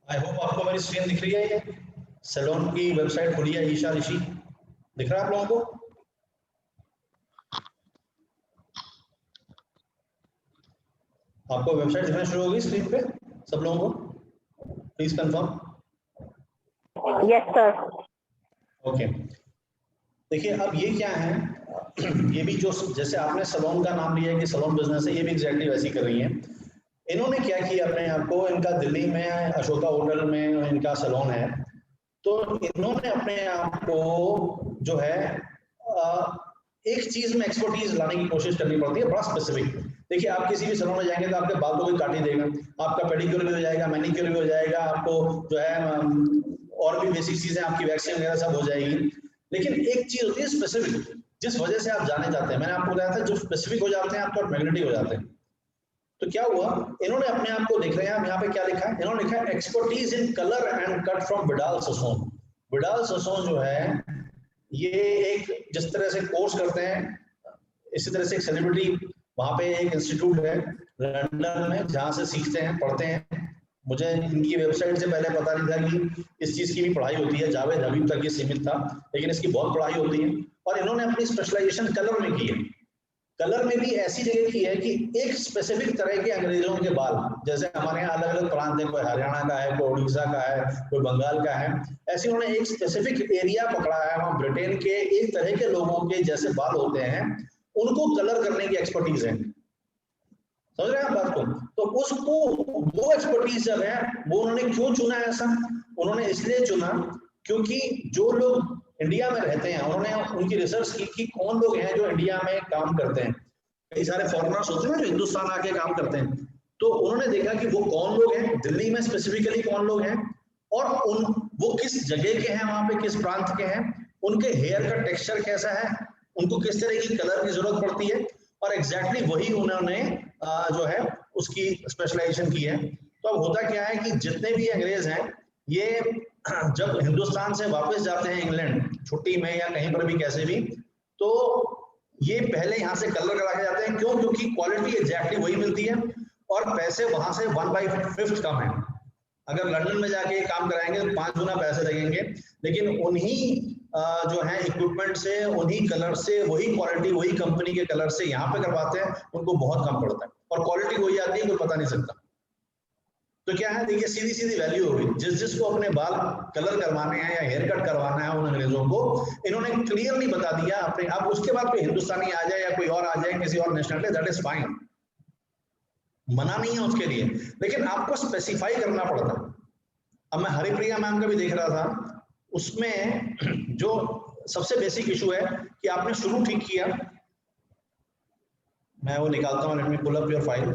I hope आपको मेरी screen दिख रही है। ये सैलून की वेबसाइट खुली है, ईशा ऋषि, दिख रहा है आप लोगों को? आपको वेबसाइट दिखना शुरू होगी स्क्रीन पे सब लोगों को? Please confirm. Yes sir. Okay, देखिए अब ये क्या है, ये भी जो जैसे आपने सैलून का नाम लिया है कि सैलून बिजनेस है, ये भी एग्जैक्टली वैसी कर रही है। इन्होंने क्या किया अपने आप को, इनका दिल्ली में अशोका होटल में इनका सैलून है, तो इन्होंने अपने आप को जो है एक चीज में एक्सपर्टीज लाने की कोशिश करनी पड़ती है, बड़ा स्पेसिफिक। देखिए आप किसी भी सैलून में जाएंगे तो आपके बाल तो कोई काट ही देगा, आपका पेडिक्योर भी हो जाएगा, मैनिक्योर भी हो जाएगा, आपको जो है और भी बेसिक चीजें, आपकी वैक्सीन वगैरह सब हो जाएगी। लेकिन एक चीज होती है स्पेसिफिक, जिस वजह से आप जाने जाते हैं। मैंने आपको बताया था जो स्पेसिफिक हो जाते हैं आपको मैग्नेटिक हो जाते हैं। तो क्या हुआ, इन्होंने अपने आप को देख रहे हैं, यहाँ पे क्या लिखा है, इन्होंने लिखा है expertise in colour and cut from Vidal Sassoon. Vidal Sassoon जो है ये एक जिस तरह से कोर्स करते हैं, इसी तरह से एक सेलिब्रिटी, वहां पे एक इंस्टीट्यूट है लंदन में जहां से सीखते हैं, पढ़ते हैं। मुझे इनकी वेबसाइट से पहले पता नहीं था कि इस चीज की भी पढ़ाई होती है, जावेद हबीब तक ये सीमित था, लेकिन इसकी बहुत पढ़ाई होती है। और इन्होंने अपनी स्पेशलाइजेशन कलर में की है। कलर में भी ऐसी जगह की है कि एक स्पेसिफिक तरह के अंग्रेजों के बाल, जैसे हमारे यहाँ अलग अलग प्रांत है, कोई हरियाणा का है, कोई उड़ीसा का है, कोई बंगाल का है, ऐसे उन्होंने एक स्पेसिफिक एरिया पकड़ा है। वहाँ ब्रिटेन के एक तरह के लोगों के जैसे बाल होते हैं, उनको कलर करने की एक्सपर्टीज है। समझ रहे हैं आप बात को? तो उसको वो एक्सपर्टीज जब है, वो उन्होंने क्यों चुना है ऐसा? उन्होंने इसलिए चुना क्योंकि जो लोग इंडिया में रहते हैं, उन्होंने उनकी रिसर्च की कि कौन लोग हैं जो इंडिया में काम करते हैं। कई सारे फॉरेनर्स होते हैं ना जो हिंदुस्तान आके काम करते हैं, तो उन्होंने देखा कि वो कौन लोग हैं, दिल्ली में स्पेसिफिकली कौन लोग हैं, और वो किस जगह के हैं, वहां पे किस प्रांत के हैं, उनके हेयर का टेक्सचर कैसा है, उनको किस तरह की कलर की जरूरत पड़ती है, और एग्जैक्टली वही उन्होंने जो है उसकी स्पेशलाइजेशन की है। तो अब होता क्या है कि जितने भी अंग्रेज हैं, ये जब हिंदुस्तान से वापस जाते हैं इंग्लैंड छुट्टी में या कहीं पर भी कैसे भी, तो ये पहले यहाँ से कलर करा के जाते हैं। क्यों? क्योंकि क्वालिटी एग्जैक्टली वही मिलती है और पैसे वहां से 1/5 कम है। अगर लंदन में जाके काम कराएंगे तो 5 गुना पैसे लगेंगे, लेकिन उन्हीं जो है इक्विपमेंट से, उन्हीं कलर से, वही क्वालिटी, वही कंपनी के कलर से यहाँ पे करवाते हैं, उनको बहुत कम पड़ता है और क्वालिटी वही आती है, कोई पता नहीं सकता। तो क्या है, देखिए सीधी सीधी वैल्यू होगी। जिसको अपने बाल कलर करवाने हैं या हेयर कट करवाना है उन अंग्रेजों को, इन्होंने क्लियरली बता दिया अपने। अब उसके बाद कोई हिंदुस्तानी आ जाए या कोई और आ जाए किसी और नेशनलिटी, दैट इज फाइन, मना नहीं है उसके लिए, लेकिन आपको स्पेसिफाई करना पड़ता है। अब मैं हरिप्रिया मैम का भी देख रहा था, उसमें जो सबसे बेसिक इशू है कि आपने शुरू ठीक किया, मैं वो निकालता हूँ, let me pull up your file,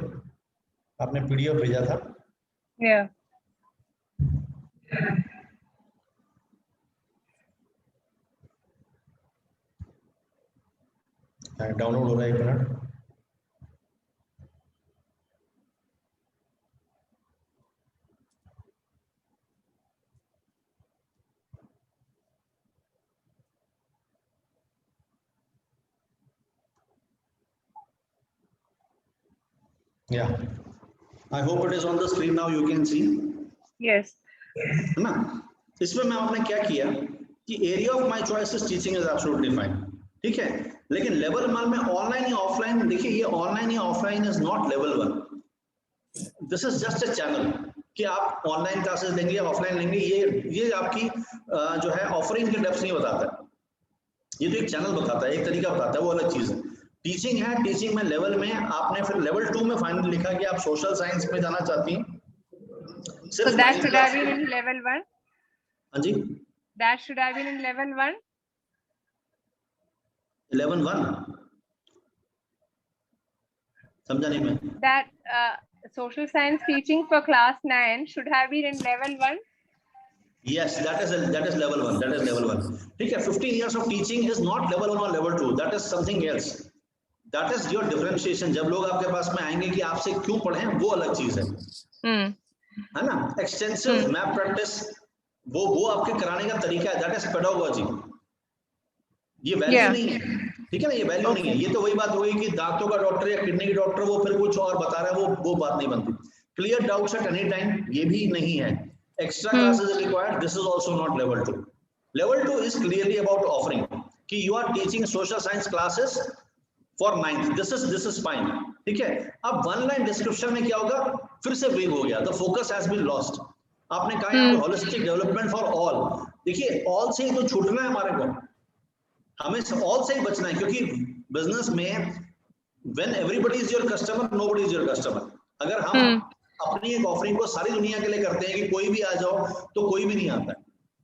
आपने पीडीएफ भेजा था। डाउनलोड हो रहा है, 1 minute. Yeah, I hope it is on the screen now. You can see. Yes. है ना? इसमें मैं आपने क्या किया कि area of my choice is teaching is absolutely fine, ठीक है, लेकिन लेवल 1 में ऑनलाइन या ऑफलाइन, देखिए ये ऑनलाइन या offline is not level 1। This is just a channel कि आप ऑनलाइन क्लासेस लेंगे या ऑफलाइन लेंगे, ये आपकी जो है ऑफरिंग की डेप्थ नहीं बताता। ये तो एक चैनल बताता है, एक तरीका बताता है, वो अलग चीज है। टीचिंग है, टीचिंग में लेवल में आपने फिर लेवल 2 में फाइनल लिखा कि आप सोशल साइंस में जाना चाहती हैं। So that should have been in level 1. हाँ जी, that should have been in level 1. Level 1 समझा नहीं मैं। That social science teaching for class 9 should have been in level 1. Yes, that is level 1. That is level 1. ठीक है, 15 years of teaching is not level 1 or level 2. That is something else. That is your differentiation. जब लोग आपके पास में आएंगे कि आपसे क्यों पढ़ें, वो अलग चीज है ना? एक्सटेंसिव मैप प्रैक्टिस, वो आपके कराने का तरीका है, दैट इज पेडागोजी। ये वैल्यू नहीं है, ठीक है ना, ये वैल्यू नहीं है। ये तो वही बात हुई कि दांतों का डॉक्टर या किडनी की डॉक्टर वो फिर कुछ और बता रहा है, वो बात नहीं बनती। Clear doubts at any time, ये भी नहीं है। extra classes are required. This is also not level 2. Level 2 is clearly about offering कि you are teaching social science classes for 9th. This is fine. ठीक है. अब one line description में क्या होगा, फिर से ब्रेक हो गया. The focus has been lost. आपने कहा यहाँ पे holistic development for all. देखिए all से ही तो छूटना है हमारे को, हमें all से ही बचना है, क्योंकि बिजनेस में when everybody is your customer, nobody is your customer. अगर हम अपनी एक ऑफरिंग को सारी दुनिया के लिए करते हैं कि कोई भी आ जाओ, तो कोई भी नहीं आता है.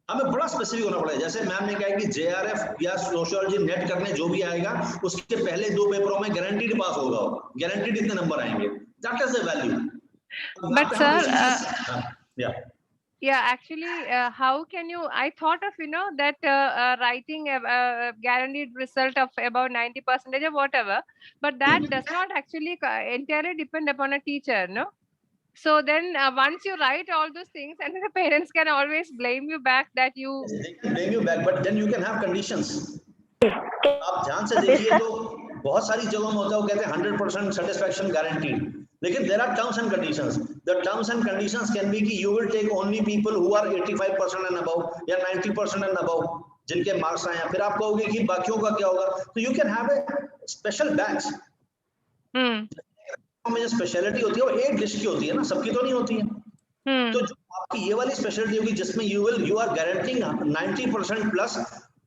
हमें बड़ा स्पेसिफिक होना पड़ेगा. जैसे मैम ने कहा कि JRF या सोशियोलॉजी नेट करने जो भी आएगा उसके पहले 2 पेपरों में गारंटीड पास होगा, गारंटीड इतने नंबर आएंगे. That is the value. But sir, yeah, actually, how can you? I thought of that writing a guaranteed result of about 90% or whatever, but that does not actually entirely depend upon a teacher, no? So then once you write all those things, and the parents can always blame you back that you. They can blame you back, but then you can have conditions. आप ध्यान से देखिए तो बहुत सारी जगहों में होता है, वो कहते हैं 100% satisfaction guaranteed. लेकिन there are terms and conditions. The terms and conditions can be कि you will take only people who are 85% and above या 90% and above, जिनके मार्क्स आए हैं. फिर आप कहोगे कि बाकियों का क्या होगा, तो you can have a special batch. में जो स्पेशलिटी होती है वो एक डिश की होती है ना, सबकी तो नहीं होती है. तो जो आपकी ये वाली स्पेशलिटी होगी जिसमें you are guaranteeing 90% plus,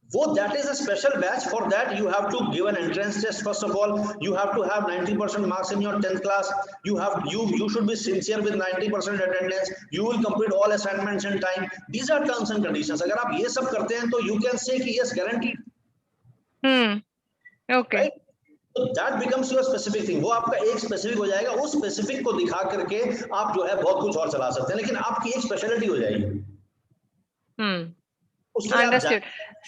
वो that is a special batch. For that you have to give an entrance test. First of all, you have to have 90% marks in your 10th class. You should be sincere with 90% attendance. You will complete all assignments in time. These are terms and conditions. अगर आप ये सब करते हैं तो you can say कि yes, guaranteed. Okay. Right? So that becomes your specific thing. वो आपका एक स्पेसिफिक हो जाएगा. उस स्पेसिफिक को दिखा करके आप जो है बहुत कुछ और चला सकते हैं, लेकिन आपकी एक स्पेशलिटी हो जाएगी. Understood.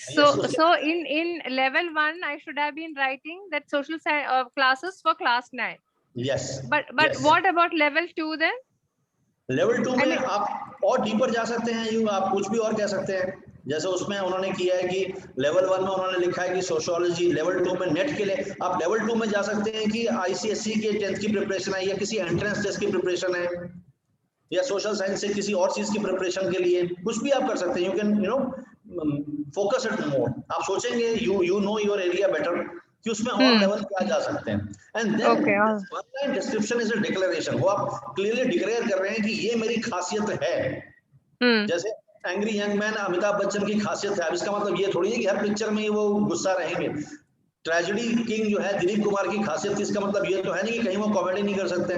So in level 1 I should have been writing that social science classes for class 9. Yes. But yes. What about level 2 then? Level 2 में आप और डीपर जा सकते हैं. आप कुछ भी और कह सकते हैं. जैसे उसमें उन्होंने किया है कि लेवल 1 में उन्होंने लिखा है कि सोशियोलॉजी, लेवल 2 में नेट के लिए आप लेवल 2 में जा सकते हैं कि ICSE के 10th की प्रिपरेशन है, या किसी एंट्रेंस टेस्ट की प्रिपरेशन है, या सोशल साइंस से किसी और चीज की प्रिपरेशन के लिए कुछ भी आप कर सकते हैं. You can focus it more. आप सोचेंगे you know your area better कि उसमें और लेवल पे आ जा सकते हैं. And then one line description is a declaration. वो आप क्लियरली डिक्लेयर कर रहे हैं कि ये मेरी खासियत है. जैसे angry young man Amitabh Bachchan की खासियत है. अब इसका मतलब ये थोड़ी है कि हर पिक्चर में वो गुस्सा रहेंगे. ट्रेजेडी किंग जो है दिलीप कुमार की खासियत थी, इसका मतलब ये तो है नहीं कि कहीं वो कॉमेडी नहीं कर सकते.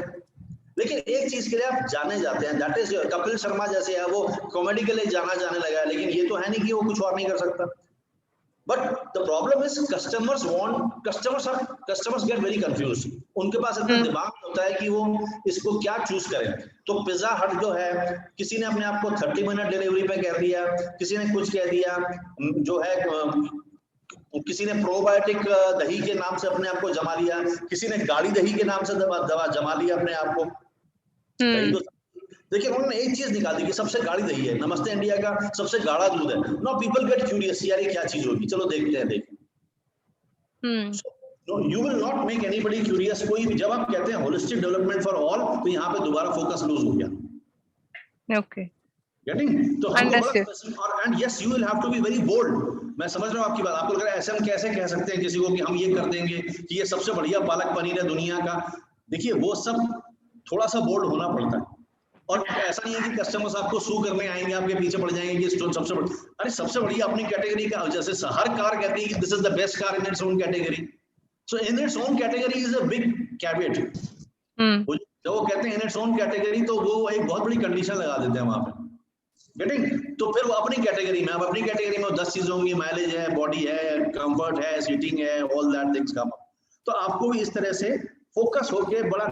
लेकिन एक चीज के लिए आप जाने जाते हैं, दैट इज कपिल शर्मा जैसे है, वो कॉमेडी के लिए जाने लगा है, लेकिन ये तो है नहीं कि वो कुछ और नहीं कर सकता. But the problem is customers get very confused. उनके पास इतना दिमाग होता है कि वो इसको क्या चूज करें. तो पिज्जा हट जो है, किसी ने अपने आप को 30 मिनट डिलीवरी पे कह दिया, किसी ने कुछ कह दिया, जो है किसी ने प्रोबायोटिक दही के नाम से अपने आप को जमा लिया, किसी ने गाड़ी दही के नाम से दवा जमा लिया अपने आप को. देखिए उन्होंने एक चीज निकाली कि सबसे गाढ़ी दही है, नमस्ते इंडिया का सबसे गाढ़ा दूध है. नो पीपल गेट क्यूरियस, यार ये क्या चीज होगी, चलो देखते हैं. You will not make anybody curious. कोई भी जब आप कहते हैं होलिस्टिक डेवलपमेंट फॉर ऑल, तो यहाँ पे दोबारा फोकस लूज हो गया. Okay, getting. तो and yes you will have to be very bold. मैं समझ रहा हूँ आपकी बात. आपको लग रहा है ऐसे हम कैसे कह सकते हैं किसी को कि हम ये कर देंगे कि ये सबसे बढ़िया पालक पनीर है दुनिया का. देखिए वो सब थोड़ा सा बोल्ड होना पड़ता है. और ऐसा नहीं है कि कस्टमर्स आपको सू करने आएंगे, आपके पीछे पड़ जाएंगे कि सबसे बड़ी, अरे सबसे बढ़िया अपनी कैटेगरी का. जैसे हर कार कहती है कि this is the best car in its own category. So in its own category is a big caveat. जब वो कहते हैं इन इट्स ओन कैटेगरी, तो वो एक बहुत बड़ी कंडीशन लगा देते हैं वहां पे. गेटिंग. तो फिर वो अपनी कैटेगरी में, अब अपनी कैटेगरी में 10 चीजें होंगी. माइलेज है, बॉडी है, कंफर्ट है, सीटिंग है, all that things come up. तो आपको भी इस तरह से फोकस होके बड़ा,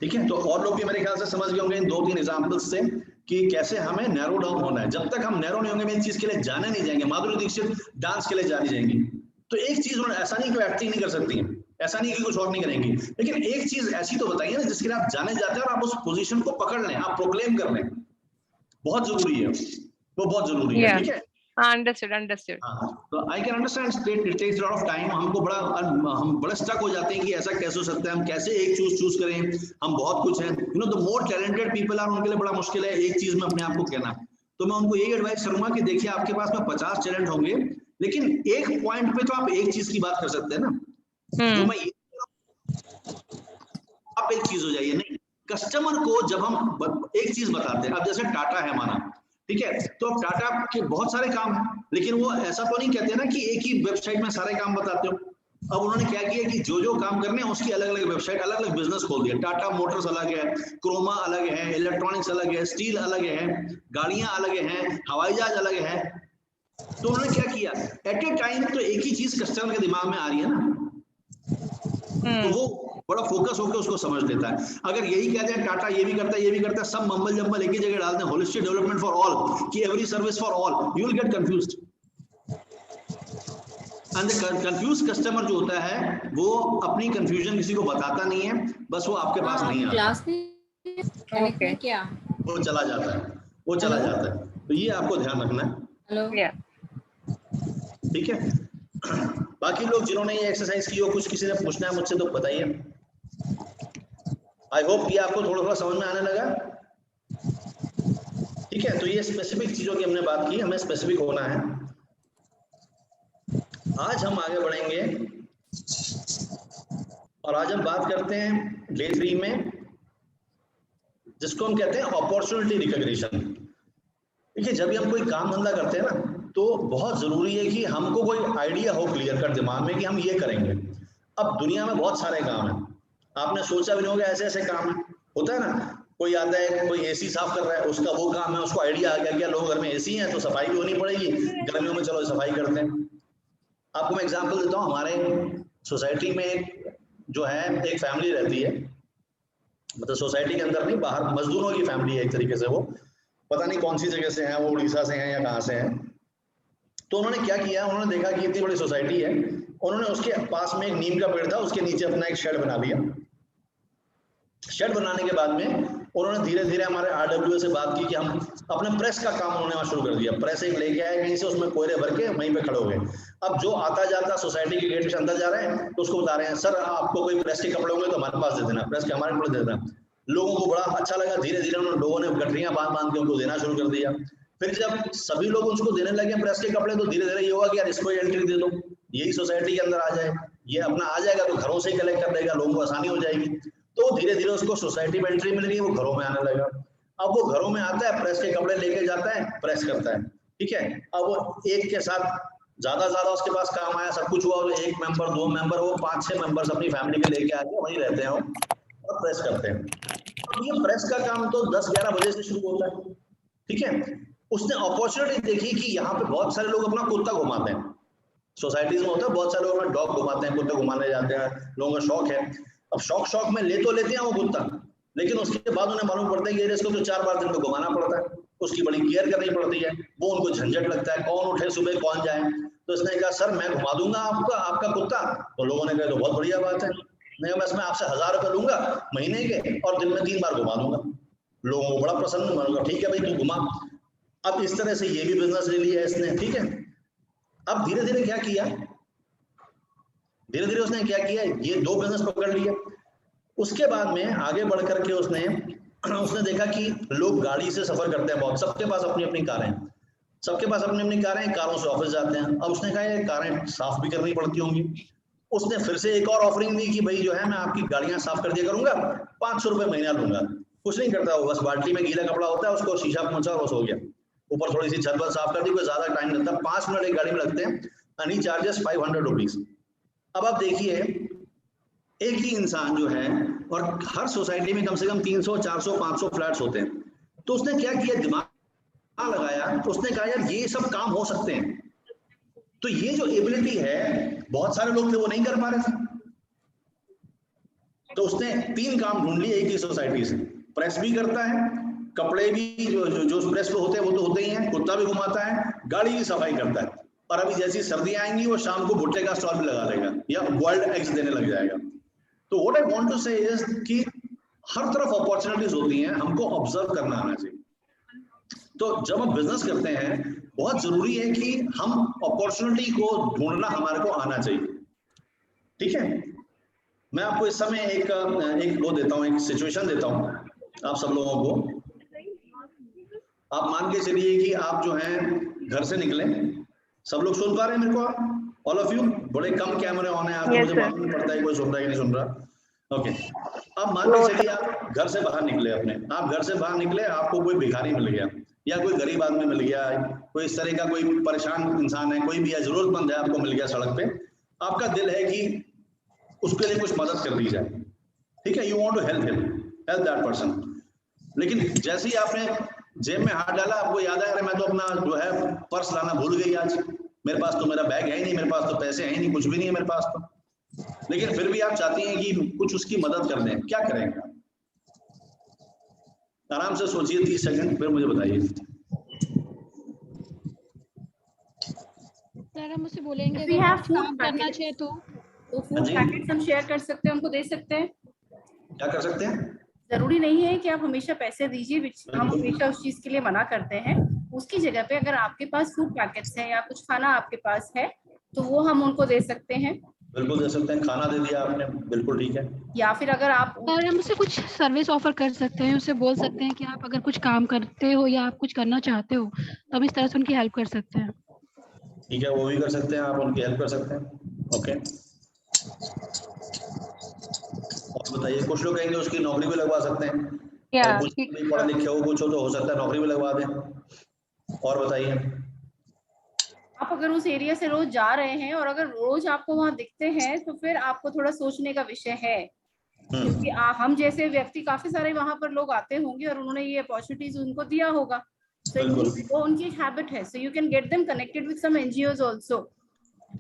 ठीक है. तो और लोग भी मेरे ख्याल से समझ गए होंगे इन 2-3 एग्जांपल्स से कि कैसे हमें नैरो डाउन होना है. जब तक हम नैरो नहीं होंगे, इस चीज के लिए जाने नहीं जाएंगे. माधुरी दीक्षित डांस के लिए जानी जाएंगी, तो एक चीज उन्होंने, ऐसा नहीं कि वो एक्टिंग नहीं कर सकती हैं, ऐसा नहीं कि कुछ और नहीं करेंगी, लेकिन एक चीज ऐसी तो बताइए ना जिसके लिए आप जाने जाते हैं और आप उस पोजीशन को पकड़ लें, आप प्रोक्लेम कर लें. बहुत जरूरी है, वो बहुत जरूरी है. ठीक है. अंडरस्टूड। तो I can understand it takes lot of time. हम बड़ा स्टक हो जाते हैं कि ऐसा कैसे हो सकता है, हम कैसे एक चूज करें, हम बहुत कुछ हैं, the more talented people are, उनके लिए बड़ा मुश्किल है एक चीज में अपने आप को कहना। तो मैं उनको यही एडवाइस करूंगा कि देखिए आपके पास में 50 टैलेंट होंगे, लेकिन एक पॉइंट पे तो आप एक चीज की बात कर सकते हैं ना, जो मैं आप एक चीज हो जाइए। नहीं, कस्टमर को जब हम एक चीज बताते हैं, अब जैसे टाटा है माना, ठीक है, तो अब टाटा के बहुत सारे काम हैं, लेकिन वो ऐसा तो नहीं कहते ना कि एक ही वेबसाइट में सारे काम बताते हो। अब उन्होंने क्या किया कि जो जो काम करने हैं उसकी अलग अलग वेबसाइट, अलग अलग बिजनेस खोल दिया। टाटा मोटर्स अलग है, क्रोमा अलग है, इलेक्ट्रॉनिक्स अलग है, स्टील अलग है, गाड़ियां अलग हैं, हवाई जहाज अलग है। तो उन्होंने क्या किया, एट ए टाइम तो एक ही चीज कस्टमर के दिमाग में आ रही है ना, तो वो बड़ा फोकस होकर उसको समझ लेता है। अगर यही कहते हैं टाटा ये भी करता है, ये भी करता है, सब मम्बल जम्बल एक ही जगह डालते हैं, होलिस्टिक डेवलपमेंट फॉर ऑल कि every service for all, you will gate confused. And the confuse customer जो होता है वो अपनी कंफ्यूजन किसी को बताता नहीं है, बस वो आपके पास नहीं आता, क्या वो चला जाता है, वो चला जाता है। तो ये आपको ध्यान रखना है, ठीक है। बाकी लोग जिन्होंने ये एक्सरसाइज की हो, कुछ किसी ने पूछना है मुझसे तो बताइए। आई होप ये आपको थोड़ा थोड़ा समझ में आने लगा, ठीक है। तो ये स्पेसिफिक चीजों की हमने बात की, हमें स्पेसिफिक होना है। आज हम आगे बढ़ेंगे और आज हम बात करते हैं डे 3 में, जिसको हम कहते हैं अपॉर्चुनिटी रिकॉग्निशन। देखिए जब भी हम कोई काम धंधा करते हैं ना, तो बहुत जरूरी है कि हमको कोई आइडिया हो क्लियर कर दिमाग में कि हम ये करेंगे। अब दुनिया में बहुत सारे काम हैं, आपने सोचा भी नहीं होगा ऐसे ऐसे काम है, होता है ना। कोई आता है, कोई एसी साफ कर रहा है, उसका वो काम है, उसको आइडिया आ गया कि लोग घर में एसी है तो सफाई भी होनी पड़ेगी, गर्मियों में चलो सफाई करते हैं। आपको मैं एग्जांपल देता हूँ, हमारे सोसाइटी में एक जो है एक फैमिली रहती है, मतलब सोसाइटी के अंदर नहीं, बाहर मजदूरों की फैमिली है एक तरीके से। वो पता नहीं कौन सी जगह से है, वो उड़ीसा से हैं या कहाँ से हैं। तो उन्होंने क्या किया, उन्होंने देखा कि इतनी बड़ी सोसाइटी है, उन्होंने उसके पास में एक नीम का पेड़ था, उसके नीचे अपना एक शेड बना लिया। शेड बनाने के बाद में उन्होंने धीरे धीरे हमारे आरडब्ल्यू से बात की कि हम अपने प्रेस का काम उन्होंने वहाँ शुरू कर दिया। प्रेस एक लेके आए कहीं से, उसमें कोयले भर के वहीं पे खड़े हो गए। अब जो आता जाता सोसाइटी के गेट से अंदर जा रहे हैं तो उसको बता रहे हैं, सर आपको कोई प्रेस के कपड़े होंगे तो हमारे पास दे देना, प्रेस के हमारे कपड़े दे देना। लोगों को बड़ा अच्छा लगा, धीरे धीरे उन लोगों ने गठरियां बांध के उनको देना शुरू कर दिया। फिर जब सभी लोग उसको देने लगे प्रेस के कपड़े, तो धीरे धीरे ये हुआ कि यार इसको एंट्री दे दो, यही सोसाइटी के अंदर आ जाए, ये अपना आ जाएगा तो घरों से ही कलेक्ट कर देगा, लोगों को आसानी हो जाएगी। तो धीरे धीरे उसको सोसाइटी में एंट्री मिल गई, वो घरों में आने लगा। अब वो घरों में आता है, प्रेस के कपड़े लेके जाता है, प्रेस करता है, ठीक है। अब वो एक के साथ ज्यादा उसके पास काम आया, सब कुछ हुआ, तो एक मेंबर, 2 मेंबर, वो 5-6 मेंबर्स अपनी फैमिली के लेके आके वहीं रहते हैं और प्रेस करते हैं। अब ये प्रेस का काम तो 10-11 बजे से शुरू होता है, ठीक है। उसने अपॉर्चुनिटी देखी कि यहाँ पे बहुत सारे लोग अपना कुत्ता घुमाते हैं, सोसाइटीज में होता है बहुत सारे लोग अपना डॉग घुमाते हैं, कुत्ते घुमाने जाते हैं, लोगों का शौक है। अब शौक में ले तो लेते हैं वो कुत्ता, लेकिन उसके बाद उन्हें मालूम पड़ता है कि इसको तो 4-5 दिन में घुमाना पड़ता है, उसकी बड़ी केयर करनी पड़ती है, वो उनको झंझट लगता है, कौन उठे सुबह कौन जाए। तो इसने कहा सर मैं घुमा दूंगा आपका कुत्ता। तो लोगों ने कहा तो बहुत बढ़िया बात है, नहीं बस मैं आपसे 1000 रुपये लूंगा महीने के और दिन में 3 बार घुमा दूंगा। लोगों को बड़ा प्रसन्न, मानूंगा ठीक है भाई तू घुमा। अब इस तरह से ये भी बिजनेस ले लिया इसने, ठीक है। अब धीरे धीरे क्या किया, धीरे धीरे उसने क्या किया, ये 2 बिजनेस पकड़ लिए। उसके बाद में आगे बढ़ करके उसने देखा कि लोग गाड़ी से सफर करते हैं बहुत, सबके पास अपनी अपनी कारें हैं, सबके पास अपनी अपनी कारें, कारों से ऑफिस जाते हैं। अब उसने कहा ये कारें साफ भी करनी पड़ती होंगी। उसने फिर से एक और ऑफरिंग दी कि भाई जो है मैं आपकी गाड़ियां साफ कर दिया करूंगा, 500 रुपये महीना लूंगा। कुछ नहीं करता वो, बस बाल्टी में गीला कपड़ा होता है, उसको शीशा पहुंचा बस हो गया, ऊपर थोड़ी सी छत पर साफ कर दी, कोई ज्यादा टाइम लगता है, 5 मिनट एक गाड़ी में लगते हैं, एंड ही चार्जेस 500 रुपीज। अब आप देखिए एक ही इंसान जो है, और हर सोसाइटी में कम से कम 300, 400, 500 फ्लैट्स होते हैं। तो उसने क्या किया, दिमाग लगाया, तो उसने कहा यार ये सब काम हो सकते हैं। तो ये जो एबिलिटी है, बहुत सारे लोग थे वो नहीं कर पा रहे थे, तो उसने 3 काम ढूंढ लिए एक ही सोसाइटी से। प्रेस भी करता है, कपड़े भी जो प्रेस पे होते हैं वो तो होते ही हैं, कुत्ता भी घुमाता है, गाड़ी की सफाई करता है, और अभी जैसी सर्दियां आएंगी वो शाम को भुट्टे का स्टॉल भी लगा देगा या बॉइल्ड एग्स देने लग जाएगा। तो व्हाट आई वांट टू से इज कि हर तरफ अपॉर्चुनिटीज होती हैं, हमको ऑब्जर्व करना आना चाहिए। तो जब हम बिजनेस करते हैं बहुत जरूरी है कि हम अपॉर्चुनिटी को ढूंढना हमारे को आना चाहिए, ठीक है। मैं आपको इस समय एक वो देता हूँ, एक सिचुएशन देता हूँ आप सब लोगों को। आप मान के चलिए कि आप जो हैं घर से निकले, सब लोग सुन पा रहे हैं मेरे को? All of you? बड़े कम कैमरे ऑन है, आपको मुझे मालूम नहीं पड़ता है कोई सुन रहा है कि नहीं सुन रहा। ओके, अब मान के चलिए आप घर से बाहर निकले, आप घर से बाहर निकले, आपको कोई भिखारी मिल गया या कोई गरीब आदमी मिल गया, कोई इस तरह का कोई परेशान इंसान है, कोई भी है, जरूरतमंद है, आपको मिल गया सड़क पे। आपका दिल है कि उसके लिए कुछ मदद कर दी जाए, ठीक है, you want to help that person. लेकिन जैसे ही आपने जेब में हाथ डाला, आपको याद आया, अरे मैं तो अपना जो है पर्स लाना भूल गई आज, मेरे पास तो मेरा बैग है ही नहीं, मेरे पास तो पैसे हैं ही नहीं, कुछ भी नहीं है मेरे पास तो। लेकिन फिर भी आप चाहती हैं कि कुछ उसकी मदद कर दें, क्या करेंगे? आराम से सोचिए 30 सेकंड, फिर मुझे बताइए। सर हम उसे बोलेंगे अगर काम करना चाहिए तो फूड पैकेट्स हम शेयर कर सकते हैं, उनको दे सकते हैं। क्या कर सकते हैं? जरूरी नहीं है कि आप हमेशा पैसे दीजिए, हम हमेशा उस चीज के लिए मना करते हैं। उसकी जगह पे अगर आपके पास फूड पैकेट्स हैं या कुछ खाना आपके पास है तो वो हम उनको दे सकते हैं। बिल्कुल दे सकते हैं, खाना दे दिया आपने, बिल्कुल ठीक है। या फिर अगर आप और हम उसे कुछ सर्विस ऑफर कर सकते हैं, उसे बोल सकते हैं कि आप अगर कुछ काम करते हो या आप कुछ करना चाहते हो तो हम इस तरह से उनकी हेल्प कर सकते हैं। ठीक है, वो भी कर सकते हैं, आप उनकी हेल्प कर सकते हैं। ओके, और बताइए, कुछ लोग कहेंगे उसकी नौकरी भी लगवा सकते हैं, कुछ भी पढ़े लिखे हो, कुछ हो तो हो सकता है नौकरी भी लगवा दें। और बताइए, आप अगर उस एरिया से रोज जा रहे हैं और अगर रोज आपको वहां दिखते हैं तो फिर आपको थोड़ा सोचने का विषय है, क्योंकि हम जैसे व्यक्ति काफी सारे वहां पर लोग आते होंगे और उन्होंने ये अपॉर्चुनिटीज उनको दिया होगा, वो उनकी हैबिट है। So you can get them connected with some NGOs also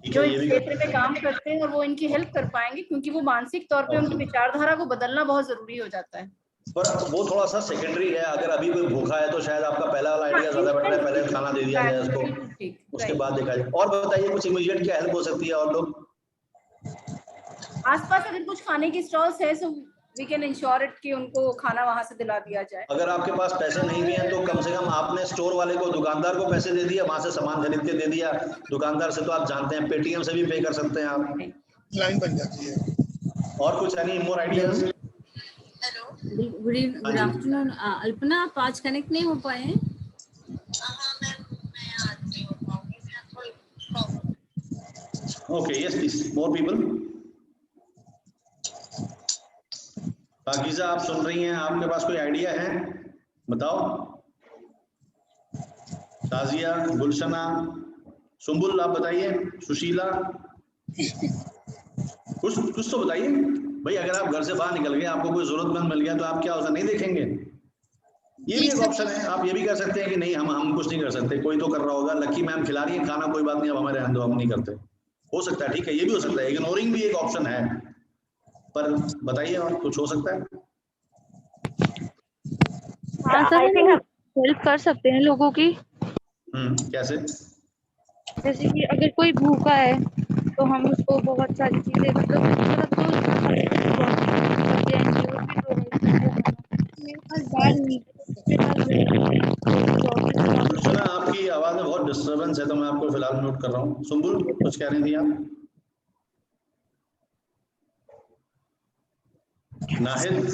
जो इस क्षेत्र में काम करते हैं और वो इनकी हेल्प कर पाएंगे, क्योंकि वो मानसिक तौर पे उनकी विचारधारा को बदलना बहुत जरूरी हो जाता है। पर वो थोड़ा सा सेकेंडरी है, अगर अभी कोई भूखा है तो शायद आपका पहला वाला आइडिया ज्यादा बेटर है, पहले खाना दे दिया जाए उसको, उसके बाद देखा जाए। और बताइए कुछ इमीडिएट क्या हेल्प हो सकती है? और लोग आसपास अगर कुछ खाने की स्टॉल्स है so we can ensure it कि उनको खाना वहां से दिला दिया जाए। अगर आपके पास पैसे नहीं भी हैं तो कम से कम आपने स्टोर वाले को, दुकानदार को पैसे दे दिया, वहां से सामान खरीद के दे दिया। दुकानदार से तो आप जानते हैं पेटीएम से भी पे कर सकते हैं, आप लाइन बन जाती है। और कुछ any more ideas? Good afternoon. Alpana, आप आज कनेक्ट नहीं हो पाए हैं? Okay, yes please, more people. Pakeezah, आप सुन रही हैं? आपके पास कोई आइडिया है? बताओ। ताजिया, गुलशना, सुंबुल, आप बताइए। सुशीला, कुछ तो बताइए भाई। अगर आप घर से बाहर निकल गए, आपको कोई जरूरतमंद मिल गया तो आप क्या उसे नहीं देखेंगे? ये भी एक ऑप्शन है। आप ये भी कह सकते हैं कि नहीं, हम कुछ नहीं कर सकते, कोई तो कर रहा होगा, लकी मैम खिला रही है खाना, कोई बात नहीं, अब हमारे रहने दो, हम नहीं करते। हो सकता है, ठीक है, ये भी हो सकता है। इग्नोरिंग भी एक ऑप्शन है, पर बताइए और कुछ हो सकता है? हाँ सर, हेल्प कर सकते हैं लोगों की। कैसे? जैसे कि अगर कोई भूखा है तो हम उसको बहुत सारी चीजें सुना, आपकी आवाज में बहुत डिस्टर्बेंस है तो मैं आपको फिलहाल म्यूट कर रहा हूँ। सुंबुल, कुछ कह रही थी आप? नाहिद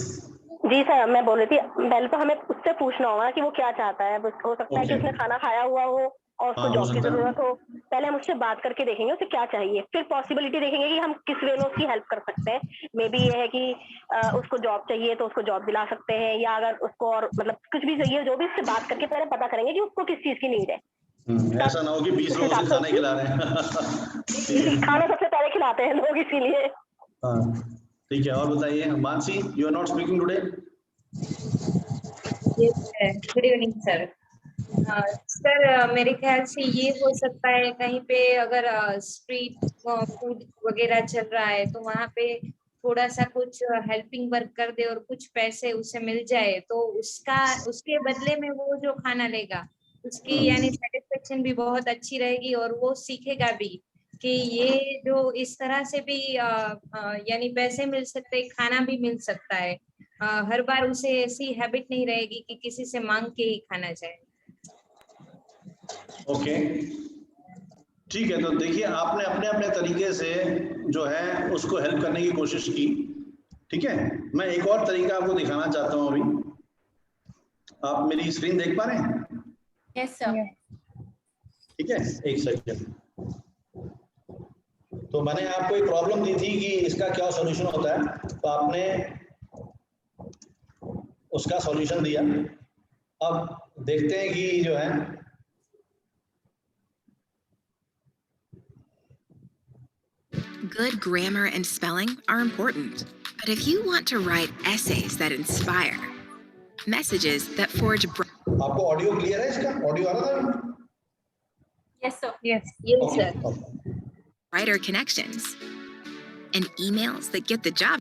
जी सर, मैं बोल रही थी पहले तो हमें उससे पूछना होगा कि वो क्या चाहता है। हो सकता है कि उसने खाना खाया हुआ हो और उसको जॉब की जरूरत हो। पहले हम उससे बात करके देखेंगे उसे क्या चाहिए, फिर पॉसिबिलिटी देखेंगे कि हम किस वे में उसकी हेल्प कर सकते हैं। मे बी ये है कि उसको जॉब चाहिए तो उसको जॉब दिला सकते हैं, या अगर उसको और मतलब कुछ भी चाहिए, जो भी उससे बात करके पहले पता करेंगे कि उसको किस चीज की नीड है। ऐसा ना हो कि 20 लोग उसे खाना खिला रहे हैं। खाना सबसे पहले खिलाते हैं लोग, इसीलिए। ठीक है, और बताइए। Mansi, you are not speaking today. Good evening sir. Sir, मेरे ख्याल से ये हो सकता है कहीं पे अगर स्ट्रीट फूड वगैरह चल रहा है तो वहाँ पे थोड़ा सा कुछ हेल्पिंग वर्क कर दे और कुछ पैसे उसे मिल जाए तो उसके बदले में वो जो खाना लेगा उसकी यानी सेटिस्फेक्शन भी बहुत अच्छी रहेगी और वो सीखेगा भी कि ये जो इस तरह से भी यानी पैसे मिल सकते हैं, खाना भी मिल सकता है। हर बार उसे ऐसी हैबिट नहीं रहेगी कि किसी से मांग के ही खाना जाए। ओके ठीक है, तो देखिए आपने अपने अपने तरीके से जो है उसको हेल्प करने की कोशिश की, ठीक है। मैं एक और तरीका आपको दिखाना चाहता हूँ अभी। आप मेरी स्क्रीन देख पा रहे हैं? Yes sir. ठीक है, एक सेकंड। तो मैंने आपको एक प्रॉब्लम दी थी कि इसका क्या सॉल्यूशन होता है, तो आपने उसका सॉल्यूशन दिया। अब देखते हैं कि जो है Good grammar and spelling are important, but if you want to write essays that inspire, messages that forge आपको ऑडियो क्लियर है? इसका ऑडियो आ रहा था? Yes sir. Yes, sir. brighter connections, and emails that get the job.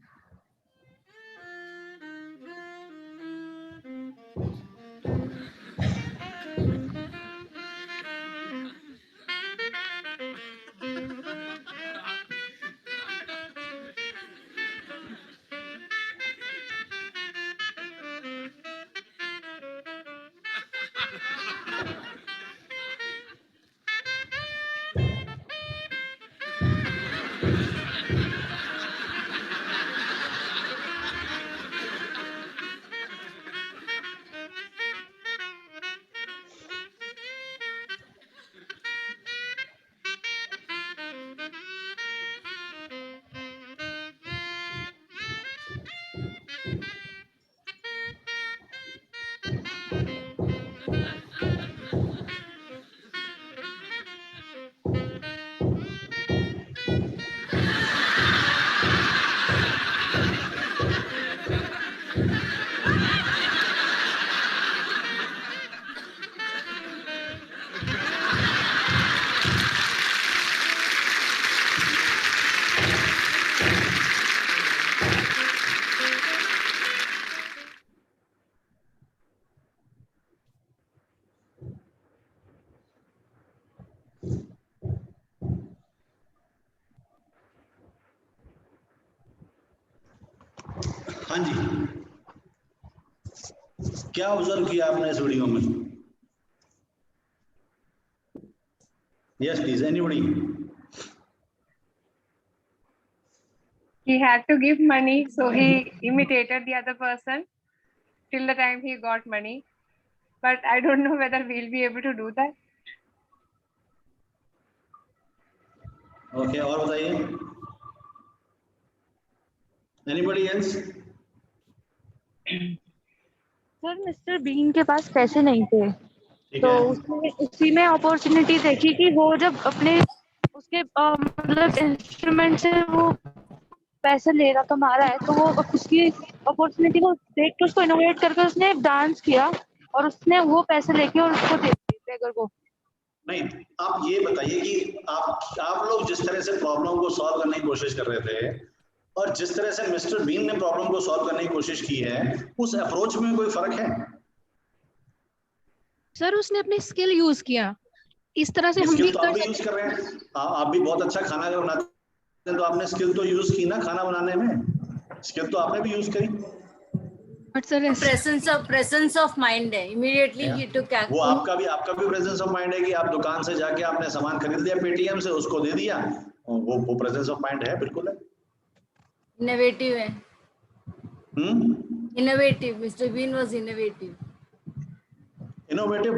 हाँ जी, क्या observe किया आपने इस वीडियो में? Yes please, anybody? He had to give money, so he imitated the other person till the time he got money. But I don't know whether we'll be able to do that. Okay, और बताइए, anybody else? Sir mister Bean के पास पैसे नहीं थे, तो उसने उसी में अपॉर्चुनिटी देखी कि वो जब अपने उसके मतलब इंस्ट्रूमेंट से वो पैसे ले रहा कमा रहा है, तो वो उसकी अपॉर्चुनिटी को देख के उसको इनोवेट करके उसने डांस किया और उसने वो पैसे लेके और उसको दे दिए बेगर को। नहीं, आप ये बताइए कि आप लोग जिस तरह से प्रॉब्लम को सॉल्व करने की कोशिश कर रहे थे और जिस तरह से मिस्टर बीन ने प्रॉब्लम को सॉल्व करने की कोशिश की है, उस अप्रोच में कोई फर्क है? सर उसने अपनी स्किल यूज किया, इस तरह से हम भी तो आप भी यूज कर रहे हैं। आप भी बहुत अच्छा खाना अगर बनाते हैं तो आपने स्किल तो यूज की ना खाना बनाने में, स्किल तो आपने भी यूज करी। But sir presence of mind है, इमीडिएटली ही टुक एक्शन। वो आपका भी प्रेजेंस ऑफ माइंड है कि आप दुकान से जाके आपने सामान खरीद लिया पेटीएम से, उसको दे दिया, वो प्रेजेंस ऑफ माइंड है, बिल्कुल है। इनोवेटिव है। Innovative, mister Bean was innovative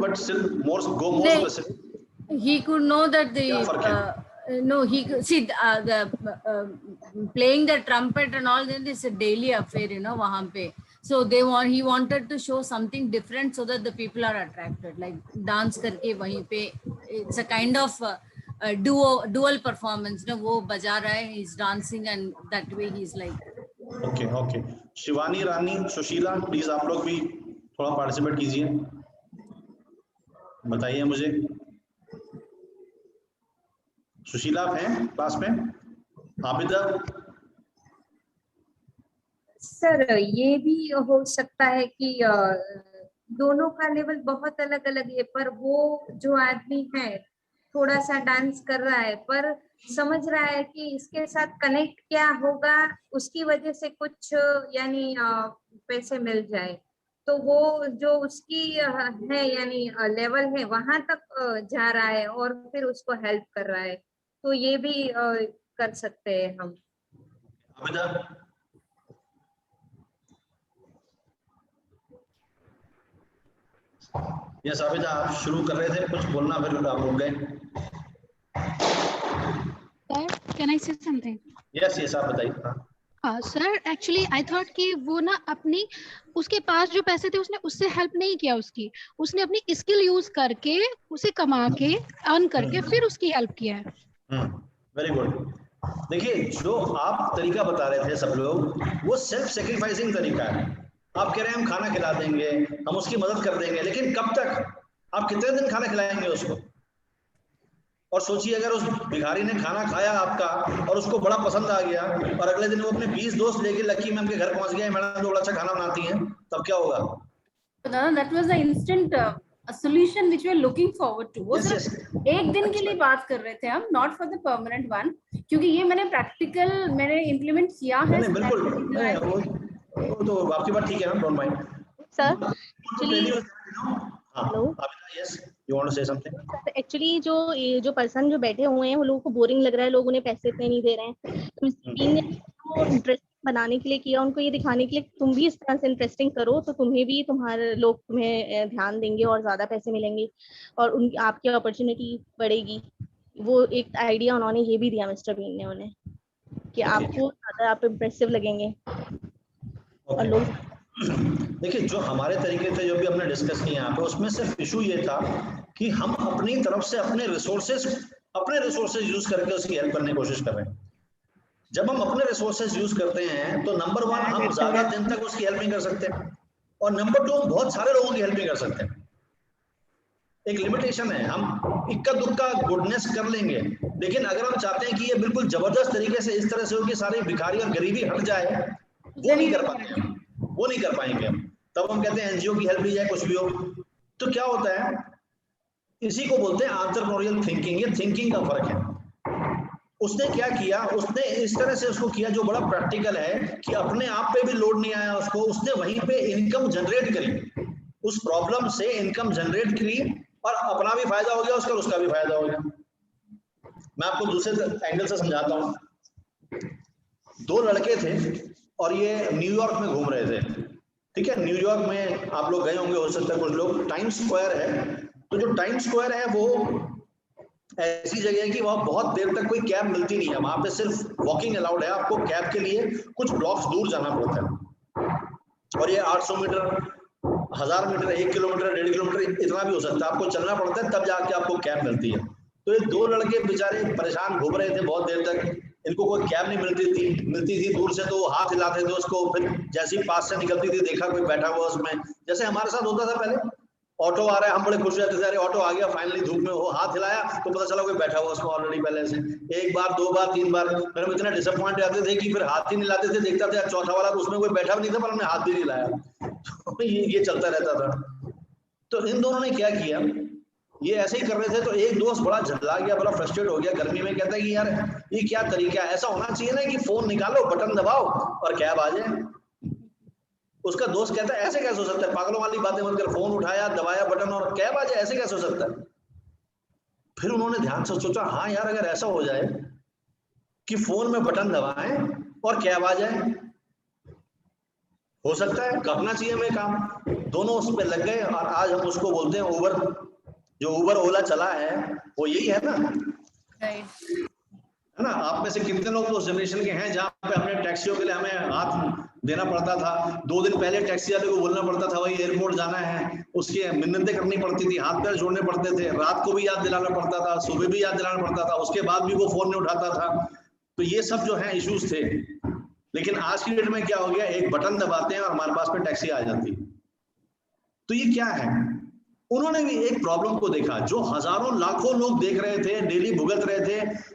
but still more specific. He could know that he could see the playing the trumpet and all that is a daily affair, wahan pe. So he wanted to show something different so that the people are attracted, like dance karke wahin pe. It's a kind of dual performance, wo baja raha hai, he's dancing, and that way he's like. Okay. Shivani, Rani, Sushila, please आप लोग भी थोड़ा participate कीजिए, बताइए मुझे। सुशीला आप हैं class में? आबिदा? सर ये भी हो सकता है कि दोनों का लेवल बहुत अलग अलग है, पर वो जो आदमी है थोड़ा सा डांस कर रहा है पर समझ रहा है कि इसके साथ कनेक्ट क्या होगा, उसकी वजह से कुछ यानी पैसे मिल जाए। तो वो जो उसकी है यानी लेवल है वहां तक जा रहा है और फिर उसको हेल्प कर रहा है, तो ये भी कर सकते हैं हम। यस आबिदा, आप शुरू कर रहे थे कुछ बोलना, फिर आप रुक गए। सर कैन आई से समथिंग? यस यस, आप बताइए। सर एक्चुअली आई थॉट कि वो ना अपनी, उसके पास जो पैसे थे उसने उससे हेल्प नहीं किया उसकी, उसने अपनी स्किल यूज करके उसे कमा के अर्न करके फिर उसकी हेल्प किया है। Very good. देखिए जो आप तरीका बता रहे थे सब लोग, वो सेल्फ सेक्रीफाइसिंग तरीका है। आप कह रहे हैं हम खाना खिला देंगे, हम उसकी मदद कर देंगे, लेकिन कब तक? आप कितने दिन खाना खिलाएंगे उसको? और सोचिए अगर उस भिखारी ने खाना खाया आपका और उसको बड़ा पसंद आ गया और अगले दिन वो अपने 20 दोस्त लेके लकी मैम के घर पहुंच गए, मैडम तो बड़ा अच्छा खाना बनाती हैं, तब क्या होगा? That was the instant solution which we are looking forward to. वो सिर्फ एक दिन के लिए बात कर रहे थे हम, not for the permanent one, क्योंकि ये मैंने प्रैक्टिकल मैंने इम्प्लीमेंट किया है। नहीं बिल्कुल, वो तो आपकी बात ठीक है, don't mind sir. Hello yes, you want to say something? Actually जो पर्सन जो बैठे हुए हैं वो लोगों को बोरिंग लग रहा है, लोग उन्हें पैसे इतने नहीं दे रहे हैं, तो मिस्टर बीन ने वो इंटरेस्टिंग बनाने के लिए किया, उनको ये दिखाने के लिए तुम भी इस तरह से इंटरेस्टिंग करो तो तुम्हें भी तुम्हारे लोग तुम्हें ध्यान देंगे और ज्यादा पैसे मिलेंगे और उन आपकी अपॉर्चुनिटी बढ़ेगी। वो एक आइडिया उन्होंने ये भी दिया मिस्टर बीन ने उन्हें कि आपको ज्यादा आप इम्प्रेसिव लगेंगे और लोग। देखिए जो हमारे तरीके थे जो भी हमने डिस्कस किए यहाँ पे, उसमें सिर्फ इशू ये था कि हम अपनी तरफ से अपने रिसोर्सेज यूज करके उसकी हेल्प करने की कोशिश कर रहे हैं। जब हम अपने रिसोर्सेज यूज करते हैं तो नंबर 1 हम ज्यादा दिन तक उसकी हेल्प नहीं कर सकते और नंबर 2 हम बहुत सारे लोगों की हेल्प नहीं कर सकते। एक लिमिटेशन है, हम इक्का दुक्का गुडनेस कर लेंगे, लेकिन अगर हम चाहते हैं कि ये बिल्कुल जबरदस्त तरीके से इस तरह से हो कि सारी भिखारी और गरीबी हट जाए, वो नहीं कर पाएंगे हम। तब हम कहते हैं एनजीओ की हेल्प ली जाए, कुछ भी हो। तो क्या होता है, इसी को बोलते हैं एंटरप्रेन्योरियल थिंकिंग। ये थिंकिंग का फर्क है। उसने क्या किया, उसने इस तरह से उसको किया जो बड़ा प्रैक्टिकल है कि अपने आप पे भी लोड नहीं आया उसको, उसने वहीं पे इनकम जनरेट करी, उस प्रॉब्लम से इनकम जनरेट करी और अपना भी फायदा हो गया उसका, उसका भी फायदा हो गया। मैं आपको दूसरे एंगल से समझाता हूँ। 2 लड़के थे और ये न्यूयॉर्क में घूम रहे थे, ठीक है। न्यूयॉर्क में आप लोग गए होंगे, हो सकता है कुछ लोग। टाइम्स स्क्वायर है, तो जो टाइम्स स्क्वायर है वो ऐसी जगह है कि वहां बहुत देर तक कोई कैब मिलती नहीं है, वहां पे सिर्फ वॉकिंग अलाउड है। आपको कैब के लिए कुछ ब्लॉक्स दूर जाना पड़ता है और ये 800 मीटर, 1000 मीटर, 1 किलोमीटर, 1.5 किलोमीटर इतना भी हो सकता है, आपको चलना पड़ता है, तब जाके आपको कैब मिलती है। तो ये 2 लड़के बेचारे परेशान घूम रहे थे बहुत देर तक, इनको कोई कैब नहीं मिलती थी दूर से, तो वो हाथ हिलाते थे उसको, फिर जैसे ही पास से निकलती थी देखा कोई बैठा हुआ उसमें, जैसे हमारे साथ होता था पहले, ऑटो आ रहा है हम बड़े खुश रहते थे, अरे ऑटो आ गया फाइनली, धूप में, वो हाथ हिलाया तो पता चला कोई बैठा हुआ उसमें ऑलरेडी पहले से। 1 बार 2 बार 3 बार मेरे इतना डिसअपॉइंट रहते थे कि फिर हाथ ही नहीं लाते थे, देखता था चौथा वाला तो उसमें कोई बैठा भी नहीं था पर हमने हाथ भी नहीं लाया। तो ये चलता रहता था। तो इन दोनों ने क्या किया, ये ऐसे ही कर रहे थे, तो एक दोस्त बड़ा झल्ला गया, बड़ा फ्रस्ट्रेट हो गया गर्मी में, कहता है कि यार ये क्या तरीका है, ऐसा होना चाहिए ना कि फोन निकालो, बटन दबाओ और कैब आ जाए। उसका दोस्त कहता है ऐसे कैसे हो सकता है, पागलों वाली बातें मत कर, फोन उठाया, दबाया बटन और कैब आ जाए, ऐसे कैसे हो सकता है। फिर उन्होंने ध्यान से सोचा, हाँ यार अगर ऐसा हो जाए कि फोन में बटन दबाएं और कैब आ जाए, हो सकता है, करना चाहिए हमें काम। दोनों उस पर लग गए और आज हम उसको बोलते हैं उबर। जो उबर ओला चला है वो यही है ना, है ना। आप में से कितने लोग तो उस जनरेशन के हैं जहाँ पे अपने टैक्सियों के लिए हमें हाथ देना पड़ता था, 2 दिन पहले टैक्सी वाले को बोलना पड़ता था भाई एयरपोर्ट जाना है, उसके मिन्नतें करनी पड़ती थी, हाथ पैर जोड़ने पड़ते थे, रात को भी याद दिलाना पड़ता था, सुबह भी याद दिलाना पड़ता था, उसके बाद भी वो फोन नहीं उठाता था। तो ये सब जो है इश्यूज थे। लेकिन आज की डेट में क्या हो गया, एक बटन दबाते हैं और हमारे पास में टैक्सी आ जाती है। तो ये क्या है, उन्होंने भी एक प्रॉब्लम को देखा जो हजारों लाखों लोग देख रहे थे, डेली भुगत रहे थे।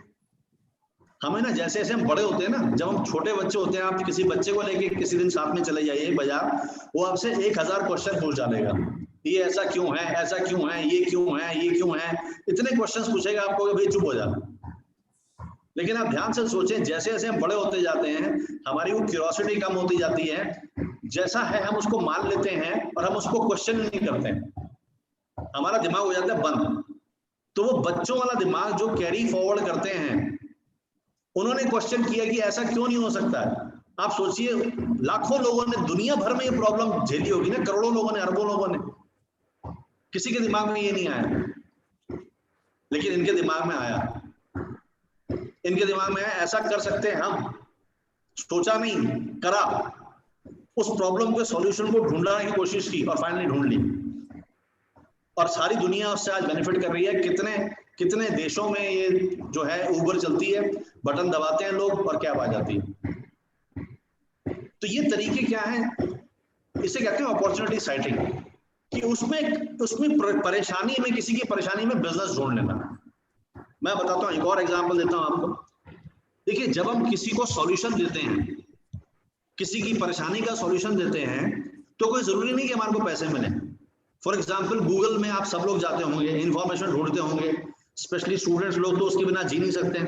हमें ना जैसे जैसे हम बड़े होते हैं ना, जब हम छोटे बच्चे होते हैं, आप किसी बच्चे को लेके किसी दिन साथ में चले जाइए बाजार, वो आपसे 1000 क्वेश्चन पूछ डालेगा, ये ऐसा क्यों है, ऐसा क्यों है, ये क्यों है, ये क्यों है, इतने क्वेश्चन पूछेगा आपको कि भाई चुप हो जा। लेकिन आप ध्यान से सोचें, जैसे जैसे हम बड़े होते जाते हैं हमारी वो क्यूरियोसिटी कम होती जाती है, जैसा है हम उसको मान लेते हैं और हम उसको क्वेश्चन नहीं करते हैं, हमारा दिमाग हो जाता है बंद। तो वो बच्चों वाला दिमाग जो कैरी फॉरवर्ड करते हैं, उन्होंने क्वेश्चन किया कि ऐसा क्यों नहीं हो सकता है। आप सोचिए, लाखों लोगों ने दुनिया भर में ये प्रॉब्लम झेली होगी ना, करोड़ों लोगों ने, अरबों लोगों ने, किसी के दिमाग में ये नहीं आया, लेकिन इनके दिमाग में आया। इनके दिमाग में आया ऐसा कर सकते हैं हम, सोचा नहीं, करा, उस प्रॉब्लम के सॉल्यूशन को ढूंढने की कोशिश की और फाइनली ढूंढ ली, और सारी दुनिया उससे आज बेनिफिट कर रही है। कितने कितने देशों में ये जो है उबर चलती है, बटन दबाते हैं लोग और कैब आ जाती है। तो ये तरीके क्या है, इसे कहते हैं अपॉर्चुनिटी साइटिंग, कि उसमें परेशानी में, किसी की परेशानी में बिजनेस ढूंढ लेना। मैं बताता हूँ, एक और एग्जांपल देता हूँ आपको। देखिए, जब हम किसी को सॉल्यूशन देते हैं, किसी की परेशानी का सॉल्यूशन देते हैं, तो कोई जरूरी नहीं कि हमारे को पैसे मिले। फॉर एग्जाम्पल, गूगल में आप सब लोग जाते होंगे, इंफॉर्मेशन ढूंढते होंगे, स्पेशली स्टूडेंट्स लोग तो उसके बिना जी नहीं सकते।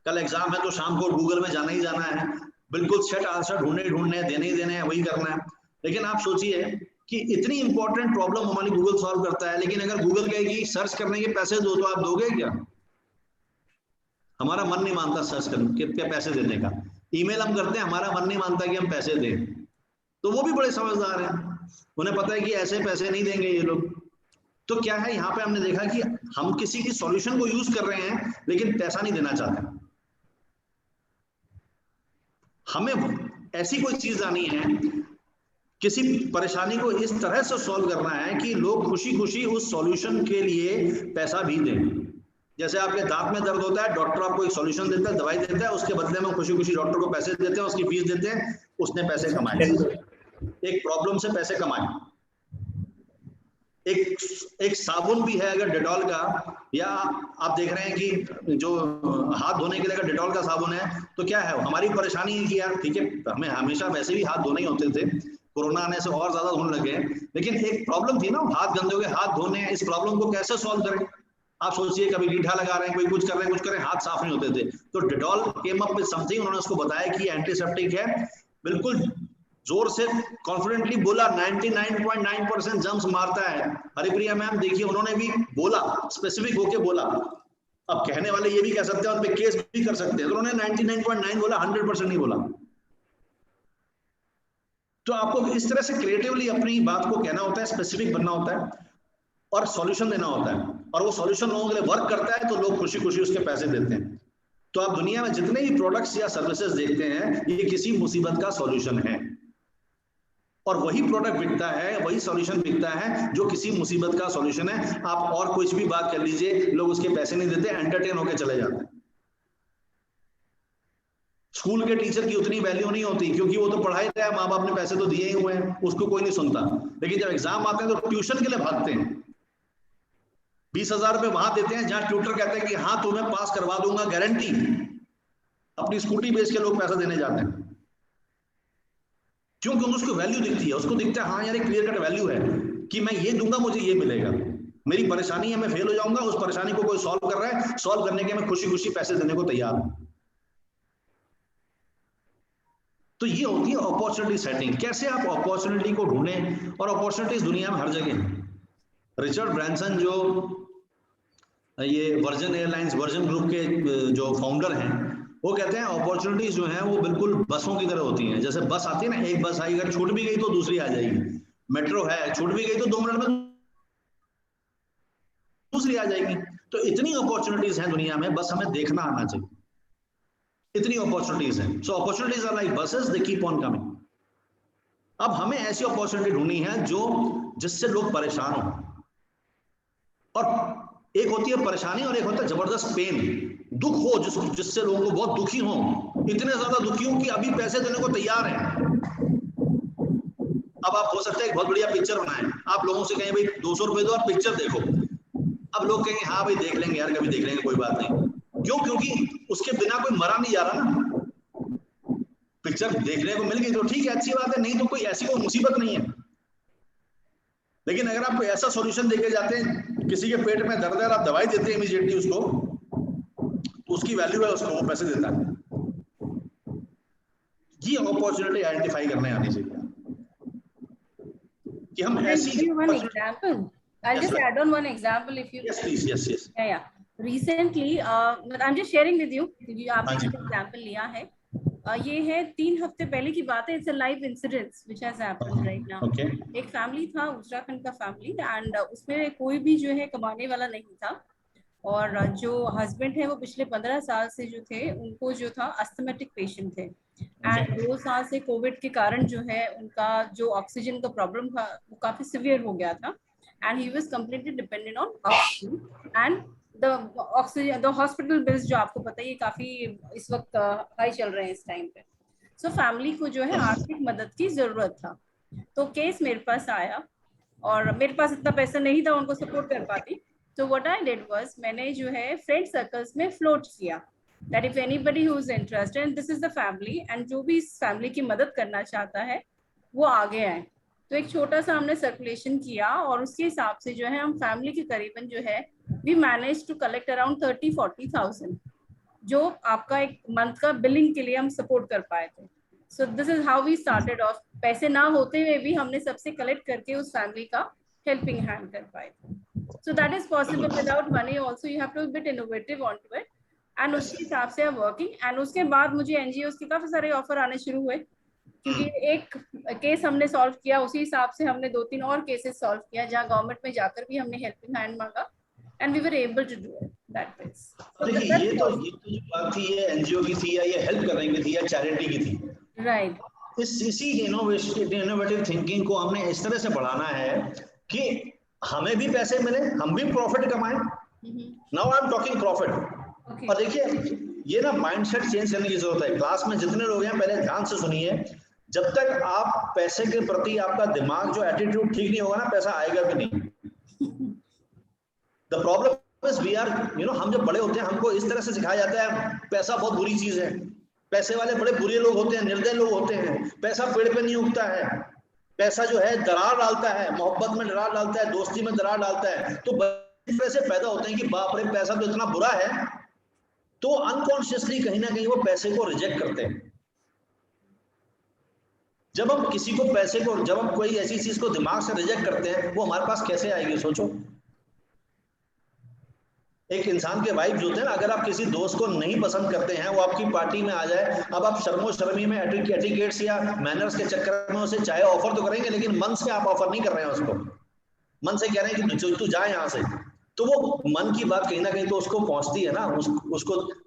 कल एग्जाम है तो शाम को गूगल में जाना ही जाना है, बिल्कुल सेट आंसर ढूंढने देने ही देने हैं, वही करना है। लेकिन आप सोचिए कि इतनी इंपॉर्टेंट प्रॉब्लम हमारी गूगल सॉल्व करता है, लेकिन अगर गूगल कहेगी सर्च करने के पैसे दो, तो आप दोगे क्या? हमारा मन नहीं मानता सर्च करने के पैसे देने का। ईमेल हम करते हैं, हमारा मन नहीं मानता कि हम पैसे दें। तो वो भी बड़े समझदार हैं, उन्हें पता है कि ऐसे पैसे नहीं देंगे ये लोग। तो क्या है, यहाँ पे हमने देखा कि हम किसी की सॉल्यूशन को यूज कर रहे हैं लेकिन पैसा नहीं देना चाहते। हमें ऐसी कोई चीज आनी है, किसी परेशानी को इस तरह से सॉल्व करना है कि लोग खुशी खुशी उस सॉल्यूशन के लिए पैसा भी दें। जैसे आपके दांत में दर्द होता है, डॉक्टर आपको एक सॉल्यूशन देता है, दवाई देता है, उसके बदले में खुशी खुशी डॉक्टर को पैसे देते हैं, उसकी फीस देते हैं, उसने पैसे कमाए, एक प्रॉब्लम से पैसे कमाए। एक साबुन भी है अगर डेटॉल का, या आप देख रहे हैं कि जो हाथ धोने के लिए अगर डेटॉल का साबुन है, तो क्या है, हमारी परेशानी है कि यार ठीक है, हमें हमेशा वैसे भी हाथ धोने ही होते थे, कोरोना आने से और ज्यादा धोने लगे, लेकिन एक प्रॉब्लम थी ना, हाथ गंदे हो गए, हाथ धोने, इस प्रॉब्लम को कैसे सॉल्व करें? आप सोचिए, कभी रीठा लगा रहे हैं, कोई कुछ कर रहे हैं, कुछ कर रहे हैं, हाथ साफ नहीं होते थे, तो Dettol came up with something, उन्होंने उसको बताया कि एंटीसेप्टिक है, बिल्कुल जोर से कॉन्फिडेंटली बोला, 99.9% जर्म्स मारता है। हरिप्रिया मैम देखिए, उन्होंने भी बोला, स्पेसिफिक होके बोला। अब कहने वाले ये भी कह सकते हैं, उन पे केस भी कर सकते हैं, तो उन्होंने 99.9 बोला, 100% नहीं बोला। तो आपको इस तरह से क्रिएटिवली अपनी बात को कहना होता है, स्पेसिफिक बनना होता है और सॉल्यूशन देना होता है, और वो सॉल्यूशन लोगों के लिए वर्क करता है, तो लोग खुशी खुशी उसके पैसे देते हैं। तो आप दुनिया में जितने भी प्रोडक्ट्स या सर्विसेज देखते हैं, ये किसी मुसीबत का सॉल्यूशन है, और वही प्रोडक्ट बिकता है, वही सॉल्यूशन बिकता है जो किसी मुसीबत का सॉल्यूशन है। आप और कुछ भी बात कर लीजिए, लोग उसके पैसे नहीं देते, एंटरटेन होकर चले जाते हैं। स्कूल के टीचर की उतनी वैल्यू नहीं होती, क्योंकि वो तो पढ़ाई रहा है, माँ बाप ने पैसे तो दिए ही हुए हैं, उसको कोई नहीं सुनता। लेकिन जब एग्जाम आते हैं तो ट्यूशन के लिए भागते हैं, 20,000 रुपए वहां देते हैं, जहां ट्यूटर कहते हैं कि हाँ तुम्हें पास करवा दूंगा, गारंटी। अपनी स्कूटी बेच के लोग पैसा देने जाते हैं, क्योंकि उसको वैल्यू दिखती है, उसको दिखता है हाँ यार, एक क्लियर कट वैल्यू है कि मैं ये दूंगा मुझे ये मिलेगा, मेरी परेशानी है, मैं फेल हो जाऊंगा, उस परेशानी को कोई सॉल्व कर रहा है, सॉल्व करने के मैं खुशी खुशी पैसे देने को तैयार हूं। तो ये होती है अपॉर्चुनिटी सेटिंग। कैसे आप अपॉर्चुनिटी को ढूंढें, और अपॉर्चुनिटीज दुनिया में हर जगह हैं। रिचर्ड ब्रैंसन जो ये वर्जन एयरलाइंस, वर्जन ग्रुप के जो फाउंडर हैं, वो कहते हैं अपॉर्चुनिटीज जो हैं वो बिल्कुल बसों की तरह होती हैं। जैसे बस आती है ना, एक बस आई, अगर छूट भी गई तो दूसरी आ जाएगी। मेट्रो है, छूट भी गई तो 2 मिनट में दूसरी आ जाएगी। तो इतनी अपॉर्चुनिटीज हैं दुनिया में, बस हमें देखना आना चाहिए, इतनी अपॉर्चुनिटीज हैं। So opportunities are like buses, they keep on coming. अब हमें ऐसी अपॉर्चुनिटी ढूंढनी है जो जिससे लोग परेशान हो, और एक होती है परेशानी और एक होता है जबरदस्त पेन, दुख हो, जिससे लोगों को बहुत दुखी हो, इतने ज्यादा दुखी हो कि अभी पैसे देने को तैयार हैं। अब आप हो सकता है एक बहुत बढ़िया पिक्चर बनाएं, आप लोगों से कहें भाई 200 रुपए दो और पिक्चर देखो। अब लोग कहेंगे हाँ भाई देख लेंगे यार, कभी देख लेंगे, कोई बात नहीं। क्यों? क्योंकि उसके बिना कोई मरा नहीं जा रहा ना। पिक्चर देखने को मिल गई तो ठीक है, अच्छी बात है, नहीं तो कोई ऐसी कोई मुसीबत नहीं है। लेकिन अगर आप कोई ऐसा सॉल्यूशन देके जाते हैं, किसी के पेट में दर्द है, आप दवाई देते हैं इमीडिएटली उसको, तो उसकी वैल्यू है, उसको वो पैसे देता है। ये अपॉर्चुनिटी आइडेंटिफाई करने आनी चाहिए। कि हम ऐसी one example. I'll just add on one example if you. Yes, please. Yes. Yeah. Recently, I'm just sharing with you. आपने जो example लिया है, ये है 3 हफ्ते पहले की बात है. It's a live incident which has happened right now. Okay. एक फैमिली था, उत्तराखंड का फैमिली, एंड उसमें कोई भी जो है कमाने वाला नहीं था, और जो हस्बैंड है वो पिछले 15 साल से जो थे उनको जो था अस्थमेटिक पेशेंट थे, एंड 2 साल से कोविड के कारण जो है उनका जो ऑक्सीजन का प्रॉब्लम था वो काफी सिवियर हो गया था, and he was completely dependent on oxygen, and the hospital bills जो आपको पता है ये काफी इस वक्त हाई चल रहे हैं इस टाइम पे. सो फैमिली को जो है आर्थिक मदद की जरूरत था, तो केस मेरे पास आया और मेरे पास इतना पैसा नहीं था उनको सपोर्ट कर पाती. So what I did was, मैंने जो है फ्रेंड सर्कल्स में फ्लोट किया that if anybody who is interested, and this is the family, and जो भी इस फैमिली की मदद करना चाहता है वो आगे आए. तो एक छोटा सा हमने सर्कुलेशन किया और उसके हिसाब से जो है हम फैमिली के करीबन जो है we managed to collect around 30-40,000 जो आपका एक मंथ का बिलिंग के लिए हम सपोर्ट कर पाए थे. So this is how we started off. पैसे ना होते हुए भी हमने सबसे कलेक्ट करके उस फैमिली का हेल्पिंग हैंड कर पाए थे. So that is possible without money also. You have to be a bit innovative onto it. And उसके हिसाब से वर्किंग, एंड उसके बाद मुझे एनजीओ के काफी सारे ऑफर आने शुरू हुए, क्योंकि एक केस हमने सॉल्व किया, उसी हिसाब से हमने 2-3 और केसेस सॉल्व किया जहाँ गवर्नमेंट में जाकर भी हमने हेल्पिंग हैंड मांगा, and we were able to do it that way. देखिए ये तो जो बात थी ये एनजीओ की थी या ये हेल्प करने की थी या चैरिटी की थी, राइट. इसी इनोवेटिव थिंकिंग को हमने इस तरह से बढ़ाना है कि हमें भी पैसे मिले, हम भी प्रॉफिट कमाएं. Now I am talking profit. और देखिए ये ना माइंडसेट चेंज करने की जरूरत है. क्लास में जितने लोग हैं पहले ध्यान से सुनिए. जब तक आप पैसे के प्रति आपका दिमाग जो एटीट्यूड ठीक नहीं होगा ना, पैसा आएगा भी नहीं. The problem is we are हम जब बड़े होते हैं हमको इस तरह से सिखाया जाता है पैसा बहुत बुरी चीज है, पैसे वाले बड़े बुरे लोग होते हैं, निर्दय लोग होते हैं, पैसा पेड़ पे नहीं उगता है, पैसा जो है दरार डालता है, मोहब्बत में दरार डालता है, दोस्ती में दरार डालता है. तो पैसे पैदा होते हैं कि बाप रे पैसा तो इतना बुरा है, तो अनकॉन्शियसली कहीं ना कहीं वो पैसे को रिजेक्ट करते हैं. जब हम किसी को पैसे को, जब हम कोई ऐसी चीज को दिमाग से रिजेक्ट करते हैं वो हमारे पास कैसे आएगी सोचो. एक इंसान के वाइब जो होते हैं ना, अगर आप किसी दोस्त को नहीं पसंद करते हैं, वो आपकी पार्टी में आ जाए, अब आप शर्मो शर्मी में एटिकेट्स या मैनर्स के चक्कर में उसे चाहे ऑफर तो करेंगे, लेकिन मन से आप ऑफर नहीं कर रहे हैं उसको, मन से कह रहे हैं कि तू जा यहाँ से, तो वो मन की बात कहीं ना कहीं तो उसको पहुंचती है ना,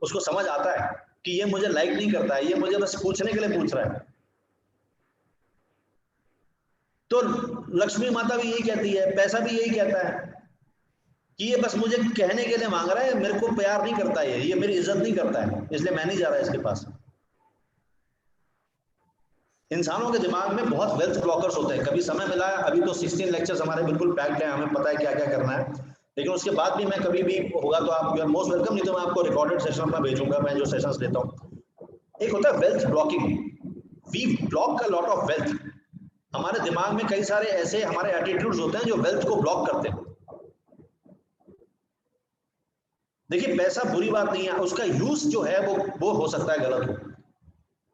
उसको समझ आता है कि ये मुझे लाइक नहीं करता है, ये मुझे बस पूछने के लिए पूछ रहा है. तो लक्ष्मी माता भी यही कहती है, पैसा भी यही कहता है कि ये बस मुझे कहने के लिए मांग रहा है, मेरे को प्यार नहीं करता है, ये मेरी इज्जत नहीं करता है, इसलिए मैं नहीं जा रहा इसके पास. इंसानों के दिमाग में बहुत वेल्थ ब्लॉकर्स होते हैं. कभी समय मिला है, अभी तो 16 लेक्चर्स हमारे बिल्कुल पैक्ड हैं, हमें पता है क्या क्या करना है, लेकिन उसके बाद भी मैं कभी भी होगा तो आप यू आर मोस्ट वेलकम, नहीं तो मैं आपको रिकॉर्डेड सेशन अपना भेजूंगा, मैं जो सेशंस लेता हूँ. एक होता है wealth blocking. V block a lot of wealth. हमारे दिमाग में कई सारे ऐसे हमारे एटीट्यूड्स होते हैं जो वेल्थ को ब्लॉक करते हैं. देखिए पैसा बुरी बात नहीं है, उसका यूज जो है वो हो सकता है गलत हो,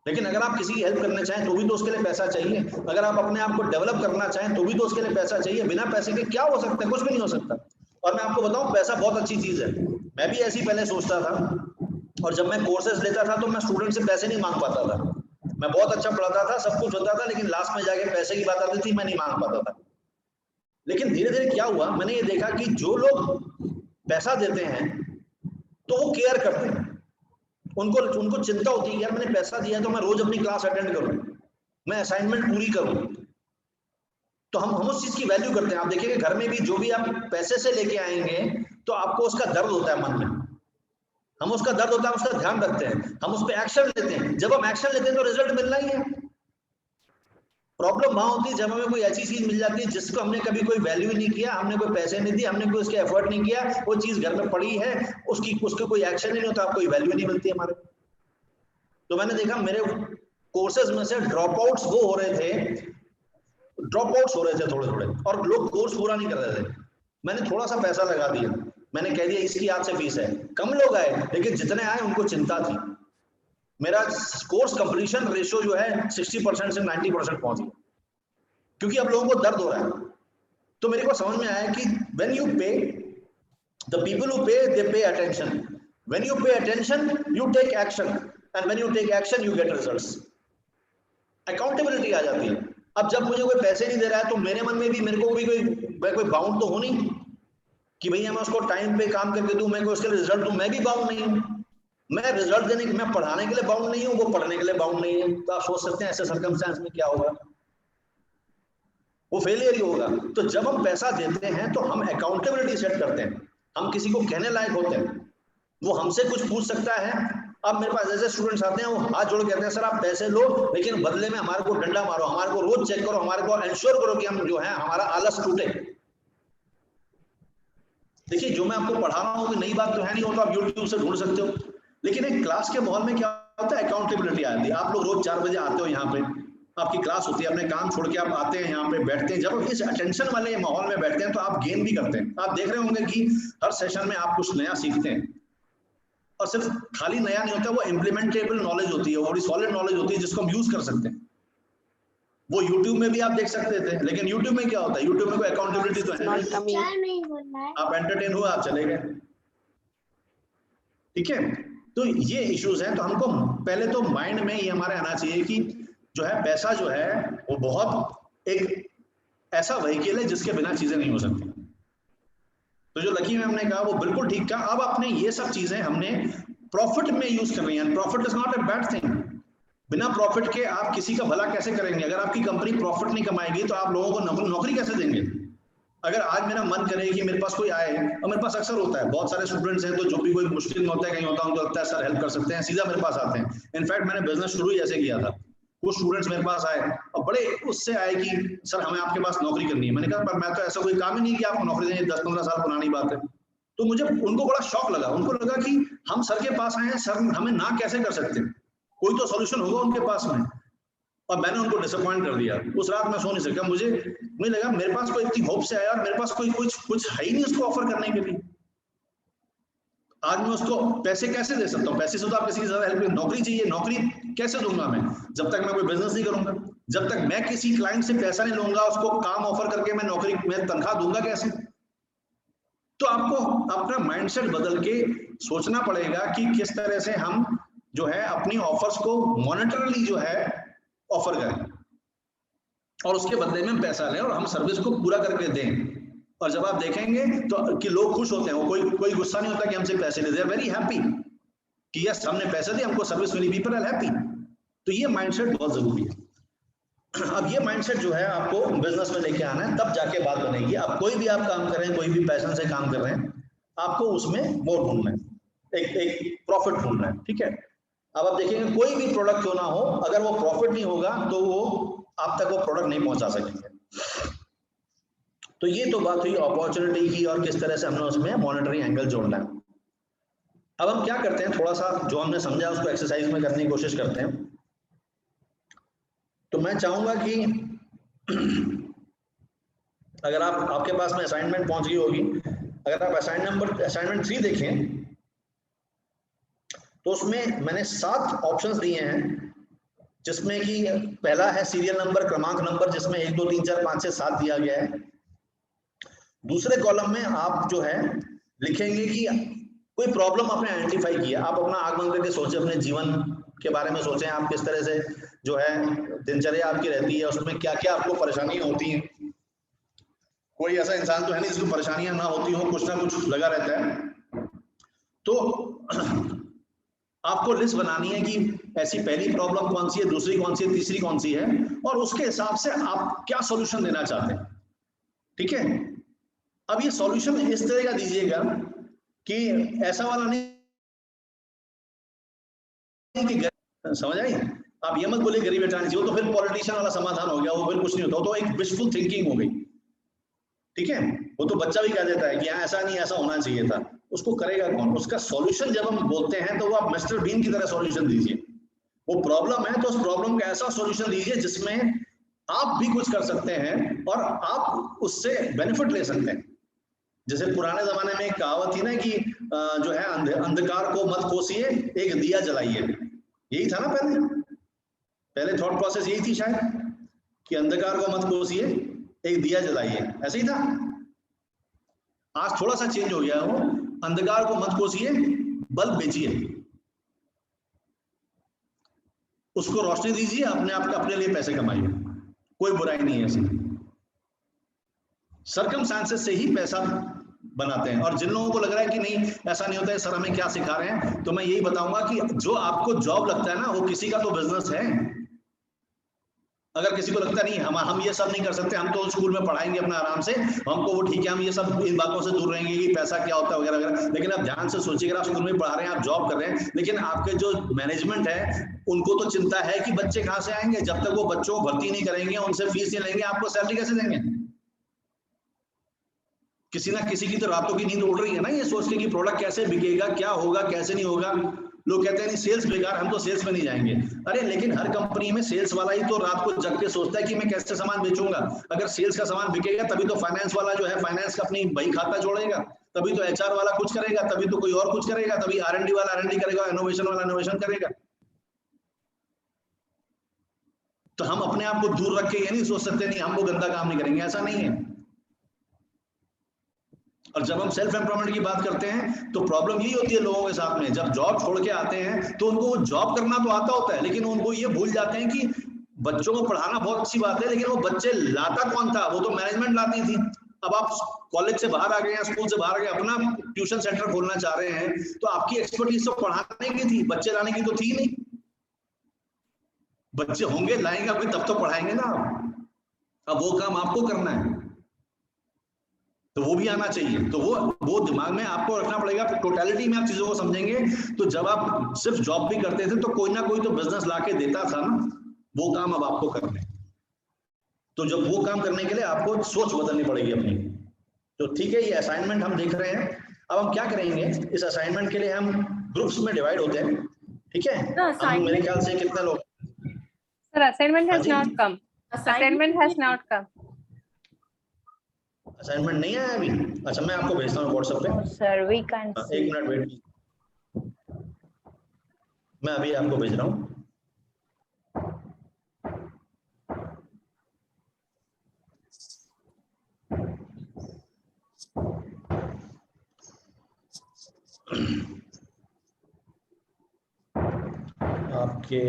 लेकिन अगर आप किसी की हेल्प करना चाहें तो भी तो उसके लिए पैसा चाहिए. अगर आप अपने आप को डेवलप करना चाहें तो भी तो उसके लिए पैसा चाहिए. बिना पैसे के क्या हो सकता है? कुछ भी नहीं हो सकता. और मैं आपको बताऊं पैसा बहुत अच्छी चीज है. मैं भी ऐसी पहले सोचता था, और जब मैं कोर्सेज लेता था तो मैं स्टूडेंट से पैसे नहीं मांग पाता था. मैं बहुत अच्छा पढ़ाता था, सब कुछ होता था, लेकिन लास्ट में जाके पैसे की बात आती थी, मैं नहीं मांग पाता था. लेकिन धीरे धीरे क्या हुआ, मैंने ये देखा कि जो लोग पैसा देते हैं तो वो केयर करते हैं. उनको चिंता होती है यार मैंने पैसा दिया तो मैं रोज अपनी क्लास अटेंड करूं, मैं असाइनमेंट पूरी करूं. तो हम उस चीज की वैल्यू करते हैं. आप देखिए घर में भी जो भी आप पैसे से लेके आएंगे तो आपको उसका दर्द होता है मन में, हम उसका दर्द होता है, उसका ध्यान रखते हैं, हम उस पर एक्शन लेते हैं. जब हम एक्शन लेते हैं तो रिजल्ट मिलना ही है. प्रॉब्लम वहां होती है जब हमें कोई ऐसी चीज मिल जाती है जिसको हमने कभी कोई वैल्यू नहीं किया, हमने कोई पैसे नहीं दिए, हमने कोई उसके एफर्ट नहीं किया, वो चीज घर में पड़ी है, उसके कोई एक्शन ही नहीं होता, कोई वैल्यू नहीं मिलती हमारे. तो मैंने देखा मेरे कोर्सेज में से ड्रॉप आउट्स हो रहे थे थोड़े थोड़े, और लोग कोर्स पूरा नहीं कर रहे थे. मैंने थोड़ा सा पैसा लगा दिया, मैंने कह दिया इसकी आज से फीस है. कम लोग आए, लेकिन जितने आए उनको चिंता थी. मेरा कोर्स कंप्लीशन रेशियो जो है 60% से 90% पहुंच गया, क्योंकि अब लोगों को दर्द हो रहा है. तो मेरे को समझ में आया कि when you pay, the people who pay they pay attention, when you pay attention you take action, and when you take action you get results. Accountability आ जाती है। अब जब मुझे कोई पैसे नहीं दे रहा है तो मेरे मन में भी, मेरे को भी कोई बाउंड तो हो नहीं कि भैया मैं उसको टाइम पे काम करके दूं, मैं कोई उसके रिजल्ट दूं, मैं भी बाउंड नहीं हूं। मैं रिजल्ट देने, मैं पढ़ाने के लिए बाउंड नहीं हूं, वो पढ़ने के लिए बाउंड नहीं है। तो आप सोच सकते हैं ऐसे सर्कमस्टेंस में क्या होगा, वो फेलियर ही होगा। तो जब हम पैसा देते हैं तो हम अकाउंटेबिलिटी सेट करते हैं, हम किसी को कहने लायक होते हैं, वो हमसे कुछ पूछ सकता है। अब मेरे पास ऐसे स्टूडेंट्स आते हैं, वो हाथ जोड़ के कहते हैं सर आप पैसे लो लेकिन बदले में हमारे को डंडा मारो, हमारे को रोज चेक करो, हमारे को इंश्योर करो कि हम जो है हमारा आलस टूटे। देखिए जो मैं आपको पढ़ा रहा हूँ नई बात तो है नहीं, हो तो आप यूट्यूब से ढूंढ सकते हो, लेकिन एक क्लास के माहौल में क्या होता है, अकाउंटेबिलिटी आती है। आप लोग रोज 4 बजे आते हो, यहाँ पे आपकी क्लास होती है, अपने काम छोड़ के आप आते हैं, यहाँ पे बैठते हैं। जब इस अटेंशन वाले माहौल में बैठते हैं तो आप गेन भी करते हैं। आप देख रहे होंगे कि हर सेशन में आप कुछ नया सीखते हैं, और सिर्फ खाली नया नहीं होता, वो इम्प्लीमेंटेबल नॉलेज होती है, वो सॉलिड नॉलेज होती है जिसको हम यूज कर सकते हैं। वो YouTube में भी आप देख सकते थे, लेकिन YouTube में क्या होता है, YouTube में कोई अकाउंटेबिलिटी तो है नहीं, आप एंटरटेन हुआ आप चले गए। ठीक है, तो ये इश्यूज हैं। तो हमको पहले तो माइंड में ये हमारे आना चाहिए कि जो है पैसा जो है वो बहुत एक ऐसा व्हीकल है जिसके बिना चीजें नहीं हो सकती। तो जो लकी मैम ने कहा वो बिल्कुल ठीक कहा। अब आपने ये सब चीजें हमने प्रॉफिट में यूज करनी है। Profit is not a bad thing. बिना प्रॉफिट के आप किसी का भला कैसे करेंगे? अगर आपकी कंपनी प्रॉफिट नहीं कमाएगी तो आप लोगों को नौकरी कैसे देंगे? अगर आज मेरा मन करे कि मेरे पास कोई आए, और मेरे पास अक्सर होता है, बहुत सारे स्टूडेंट्स हैं तो जो भी कोई मुश्किल में होता है, कहीं होता है, उनको लगता है सर हेल्प कर सकते हैं, सीधा मेरे पास आते हैं। इनफैक्ट मैंने बिजनेस शुरू ही ऐसे किया था। कुछ स्टूडेंट्स मेरे पास आए और बड़े उससे आए कि सर हमें आपके पास नौकरी करनी है। मैंने कहा पर मैं तो ऐसा कोई काम ही नहीं कि आपको नौकरी देंगे, 10-15 साल पुरानी बात है। तो मुझे उनको बड़ा शौक लगा। उनको लगा कि हम सर के पास आए हैं, सर हमें ना कैसे कर सकते, कोई तो सोल्यूशन होगा उनके पास में। और मैंने उनको डिसअपॉइंट कर दिया। उस रात मैं सो नहीं सका। मुझे लगा मेरे पास कोई इतनी होप से आया और मेरे पास कोई कुछ है ही नहीं उसको ऑफर करने के लिए। आज मैं उसको पैसे कैसे दे सकता हूँ? पैसे से तो आप किसी की ज्यादा हेल्प, नौकरी चाहिए, नौकरी कैसे दूंगा मैं जब तक मैं कोई बिजनेस नहीं करूंगा? जब तक मैं किसी क्लाइंट से पैसा नहीं लूंगा, उसको काम ऑफर करके मैं नौकरी में तनख्वाह दूंगा कैसे? तो आपको अपना माइंडसेट बदल के सोचना पड़ेगा कि किस तरह से हम जो है अपनी ऑफर्स को मॉनेटरली जो है ऑफर करें और उसके बदले में पैसा लें और हम सर्विस को पूरा करके दें। और जब आप देखेंगे तो कि लोग खुश होते हैं, वो कोई गुस्सा नहीं होता कि हमसे पैसे ले, दे आर वेरी हैप्पी कि यस हमने पैसे दिए, हमको सर्विस मिली, पीपल आर हैप्पी। तो ये माइंडसेट बहुत जरूरी है। अब ये माइंडसेट जो है आपको बिजनेस में लेके आना है, तब जाके बात बनेगी। अब कोई भी आप काम कर रहे हैं, कोई भी पैशन से काम कर रहे हैं, आपको उसमें वो ढूंढना है, एक प्रॉफिट ढूंढना है। ठीक है, अब आप देखेंगे कोई भी प्रोडक्ट क्यों ना हो, अगर वो प्रॉफिट नहीं होगा तो वो आप तक वो प्रोडक्ट नहीं पहुंचा सकेंगे। तो ये तो बात हुई अपॉर्चुनिटी की और किस तरह से हमने उसमें मॉनिटरिंग एंगल जोड़ना है। अब हम क्या करते हैं, थोड़ा सा जो हमने समझा उसको एक्सरसाइज में करने की कोशिश करते हैं। तो मैं चाहूंगा कि अगर आपके पास में असाइनमेंट पहुंच गई होगी, अगर आप असाइनमेंट 3 देखें तो उसमें मैंने 7 ऑप्शंस दिए हैं, जिसमें कि पहला है सीरियल नंबर, क्रमांक नंबर, जिसमें 1 2 3 4 5 6 7 दिया गया है। दूसरे कॉलम में आप जो है लिखेंगे कि कोई प्रॉब्लम आपने आइडेंटिफाई किया। आप अपना आंख बंद करके सोचें, अपने जीवन के बारे में सोचें, आप किस तरह से जो है दिनचर्या आपकी रहती है, उसमें क्या क्या आपको परेशानियां होती हैं। कोई ऐसा इंसान तो है नहीं जिसको परेशानियां ना होती हो, कुछ ना कुछ लगा रहता है। तो आपको लिस्ट बनानी है कि ऐसी पहली प्रॉब्लम कौन सी है, दूसरी कौन सी है, तीसरी कौन सी है, और उसके हिसाब से आप क्या सॉल्यूशन देना चाहते हैं। ठीक है, अब ये सॉल्यूशन इस तरह का दीजिएगा कि ऐसा वाला नहीं कि समझ आई। आप ये मत बोले गरीब हटानी चाहिए, वो तो फिर पॉलिटिशियन वाला समाधान हो गया, वो फिर कुछ नहीं होता, वो तो एक विशफुल थिंकिंग हो गई। ठीक है, वो तो बच्चा भी कह देता है कि हाँ ऐसा नहीं, ऐसा होना चाहिए था। उसको करेगा कौन? उसका सॉल्यूशन जब हम बोलते हैं तो वो आप मिस्टर बीन की तरह सॉल्यूशन दीजिए। वो प्रॉब्लम है तो उस प्रॉब्लम का ऐसा सॉल्यूशन दीजिए जिसमें आप भी कुछ कर सकते हैं और आप उससे बेनिफिट ले सकते हैं। जैसे पुराने जमाने में एक कहावत थी ना कि जो है अंधकार को मत कोसिए, एक दिया जलाइए। यही था ना पहले थॉट प्रोसेस यही थी शायद। कि अंधकार को मत कोसिए, एक दिया जलाइए, ऐसे ही था। आज थोड़ा सा चेंज हो गया हो, अंधकार को मत कोसिए, बल्ब बेचिए, उसको रोशनी दीजिए, अपने आप का अपने लिए पैसे कमाइए, कोई बुराई नहीं है इसमें। सर्कमस्टांसेस से ही पैसा बनाते हैं। और जिन लोगों को लग रहा है कि नहीं ऐसा नहीं होता है सर, हमें क्या सिखा रहे हैं, तो मैं यही बताऊंगा कि जो आपको जॉब लगता है ना, वो किसी का तो बिजनेस है। अगर किसी को लगता नहीं हम ये सब नहीं कर सकते, हम तो स्कूल में पढ़ाएंगे अपना आराम से, हमको वो ठीक है, हम ये सब इन बातों से दूर रहेंगे कि पैसा क्या होता है वगैरह वगैरह। लेकिन आप ध्यान से सोचिए, अगर आप स्कूल में पढ़ा रहे हैं, आप जॉब कर रहे हैं, लेकिन आपके जो मैनेजमेंट है उनको तो चिंता है कि बच्चे कहाँ से आएंगे। जब तक वो बच्चों को भर्ती नहीं करेंगे, उनसे फीस नहीं लेंगे, आपको सैलरी कैसे देंगे? किसी ना किसी की तो रातों की नींद उड़ रही है ना, ये सोच के कि प्रोडक्ट कैसे बिकेगा, क्या होगा, कैसे नहीं होगा। लोग कहते हैं नहीं सेल्स बेकार, हम तो सेल्स में नहीं जाएंगे। अरे लेकिन हर कंपनी में सेल्स वाला ही तो रात को जग के सोचता है कि मैं कैसे सामान बेचूंगा। अगर सेल्स का सामान बिकेगा तभी तो फाइनेंस वाला जो है, फाइनेंस का अपनी बही खाता जोड़ेगा, तभी तो एचआर वाला कुछ करेगा, तभी तो कोई और कुछ करेगा, तभी R&D वाला R&D करेगा, इनोवेशन वाला इनोवेशन करेगा। तो हम अपने आप को दूर रख के ये नहीं सोच सकते नहीं हम वो गंदा काम नहीं करेंगे, ऐसा नहीं है। और जब हम सेल्फ एम्प्लॉयमेंट की बात करते हैं तो प्रॉब्लम यही होती है लोगों के साथ में, जब जॉब छोड़ के आते हैं तो उनको वो जॉब करना तो आता होता है, लेकिन उनको ये भूल जाते हैं कि बच्चों को पढ़ाना बहुत अच्छी बात है, लेकिन वो बच्चे लाता कौन था? वो तो मैनेजमेंट लाती थी। अब आप कॉलेज से बाहर आ गए या स्कूल से बाहर आ गए, अपना ट्यूशन सेंटर खोलना चाह रहे हैं, तो आपकी एक्सपर्टीज तो पढ़ाने की थी, बच्चे लाने की तो थी नहीं। बच्चे होंगे लाएंगे अभी तब तो पढ़ाएंगे ना आप, अब वो काम आपको करना है, तो वो भी आना चाहिए। तो वो दिमाग में आपको रखना पड़ेगा। टोटलिटी में आप चीजों को समझेंगे तो जब आप सिर्फ जॉब भी करते थे तो कोई ना कोई तो बिजनेस लाके देता था ना, वो काम अब आपको करना है। तो जब वो काम करने के लिए आपको सोच बदलनी पड़ेगी अपनी। तो ठीक है, ये असाइनमेंट हम देख रहे हैं। अब हम क्या करेंगे, इस असाइनमेंट के लिए हम ग्रुप्स में डिवाइड होते हैं, ठीक है? हम मेरे ख्याल से कितने लोग? Sir assignment has not come, assignment has not come. Assignment नहीं आया अभी? अच्छा मैं आपको भेजता हूँ व्हाट्सएप पे। Sir we can't see. 1 minute wait, मैं अभी आपको भेज रहा हूँ। आपके